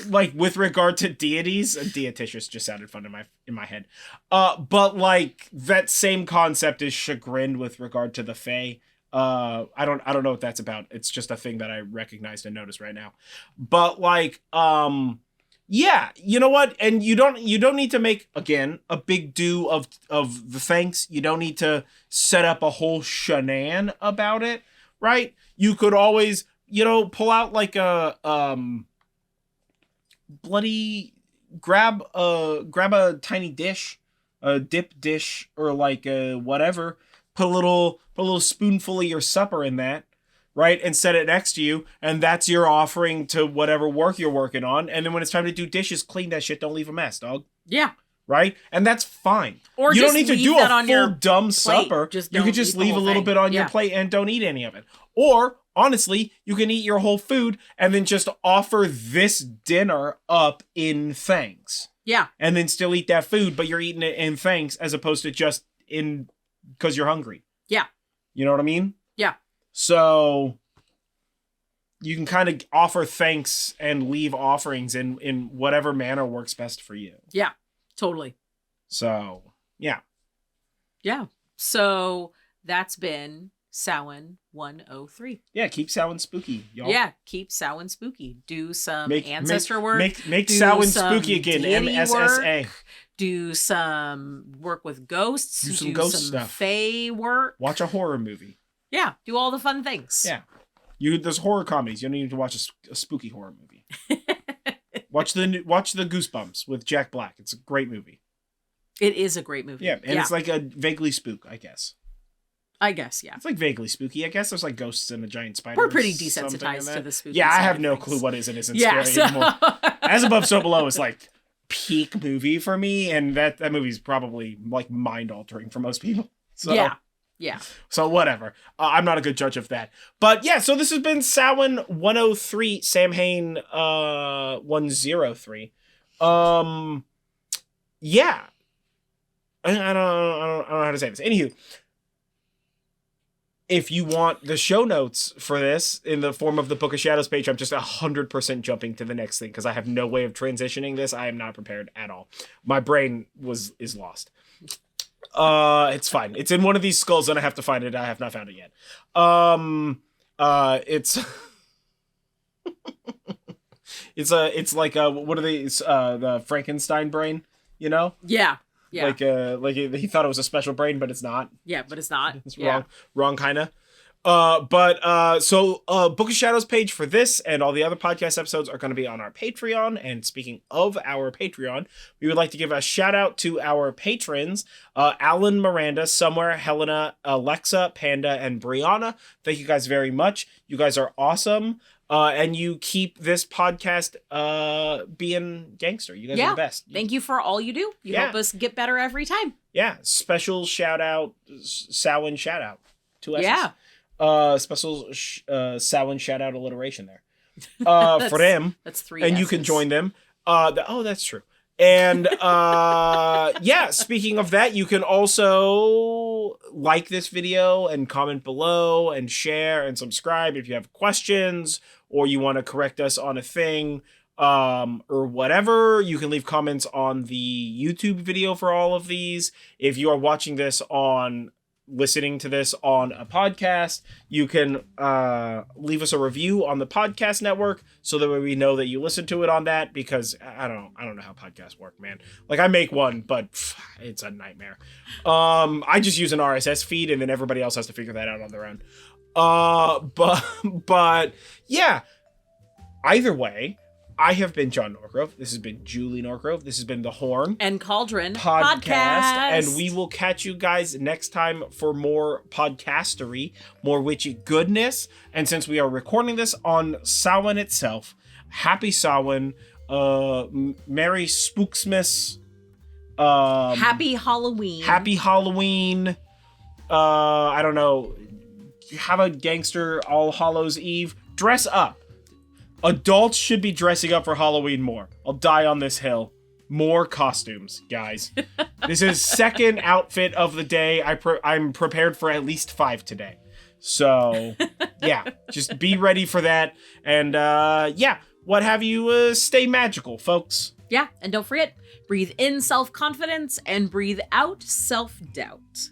like with regard to deities. Dietitious just sounded fun in my head, but like that same concept is chagrined with regard to the Fae. I don't know what that's about. It's just a thing that I recognized and noticed right now. But like, yeah, you know what? And you don't need to make, again, a big do of the thanks. You don't need to set up a whole shenan about it, right? You could always, pull out like a bloody grab a tiny dish, a dip dish, or like a whatever. Put a little spoonful of your supper in that, right? And set it next to you, and that's your offering to whatever work you're working on. And then when it's time to do dishes, clean that shit. Don't leave a mess, dog. Yeah. Right? And that's fine. Or you just don't need to leave do that a on full your dumb plate. supper. You could just leave a little bit on your plate and don't eat any of it. Or honestly, you can eat your whole food and then just offer this dinner up in thanks. Yeah. And then still eat that food, but you're eating it in thanks as opposed to just in because you're hungry. Yeah. You know what I mean? Yeah. So you can kind of offer thanks and leave offerings in whatever manner works best for you. Yeah, totally. So, yeah. Yeah. So that's been Samhain 103. Yeah, keep Samhain spooky, y'all. Yeah, keep Samhain spooky. Do some ancestor work. Make Samhain spooky again, MSSA. Work, do some work with ghosts. Do some ghost stuff. Fae work. Watch a horror movie. Yeah, do all the fun things. Yeah. There's horror comedies. You don't need to watch a spooky horror movie. Watch the Goosebumps with Jack Black. It's a great movie. It is a great movie. Yeah, and it's like a vaguely spook, I guess. I guess, yeah. It's like vaguely spooky. I guess there's like ghosts and a giant spider. We're pretty desensitized to the spooky. Yeah, I have side no of clue what is and isn't yeah, scary anymore. As Above, So Below is like peak movie for me, and that movie's probably like mind altering for most people. So, yeah. So whatever. I'm not a good judge of that. But yeah, so this has been Samhain 103, Samhain 103. Yeah. I don't know how to say this. Anywho, if you want the show notes for this in the form of the Book of Shadows page, I'm just 100% jumping to the next thing because I have no way of transitioning this. I am not prepared at all. My brain is lost. It's fine. It's in one of these skulls and I have to find it. I have not found it yet. It's like what are these? The Frankenstein brain, you know? Yeah. Yeah. Like he thought it was a special brain, but it's not. Yeah, but it's not. It's wrong kind of. So Book of Shadows page for this and all the other podcast episodes are going to be on our Patreon. And speaking of our Patreon, we would like to give a shout out to our patrons, Alan, Miranda, Somewhere, Helena, Alexa, Panda, and Brianna. Thank you guys very much. You guys are awesome. And you keep this podcast being gangster. You guys are the best. Thank you for all you do. You help us get better every time. Yeah. Special shout out, Samhain shout out. 2 S's. Yeah. Special Samhain shout out alliteration there. For them. That's 3 And S's. you can join them. That's true. And speaking of that, you can also like this video and comment below and share and subscribe if you have questions or you want to correct us on a thing or whatever. You can leave comments on the YouTube video for all of these. If you are watching this listening to this on a podcast, you can leave us a review on the podcast network so that way we know that you listen to it on that, because I don't know how podcasts work, man. Like I make one, but it's a nightmare. I just use an RSS feed and then everybody else has to figure that out on their own. But yeah, either way, I have been John Norgrove. This has been Julie Norgrove. This has been the Horn and Cauldron podcast. And we will catch you guys next time for more podcastery, more witchy goodness. And since we are recording this on Samhain itself, happy Samhain, Merry Spooksmas, Happy Halloween. Happy Halloween. I don't know, have a gangster All Hallows Eve. Dress up. Adults should be dressing up for Halloween more. I'll die on this hill. More costumes, guys. This is second outfit of the day. I'm prepared for at least 5 today. So, yeah, just be ready for that. And, yeah, what have you, stay magical, folks. Yeah, and don't forget, breathe in self-confidence and breathe out self-doubt.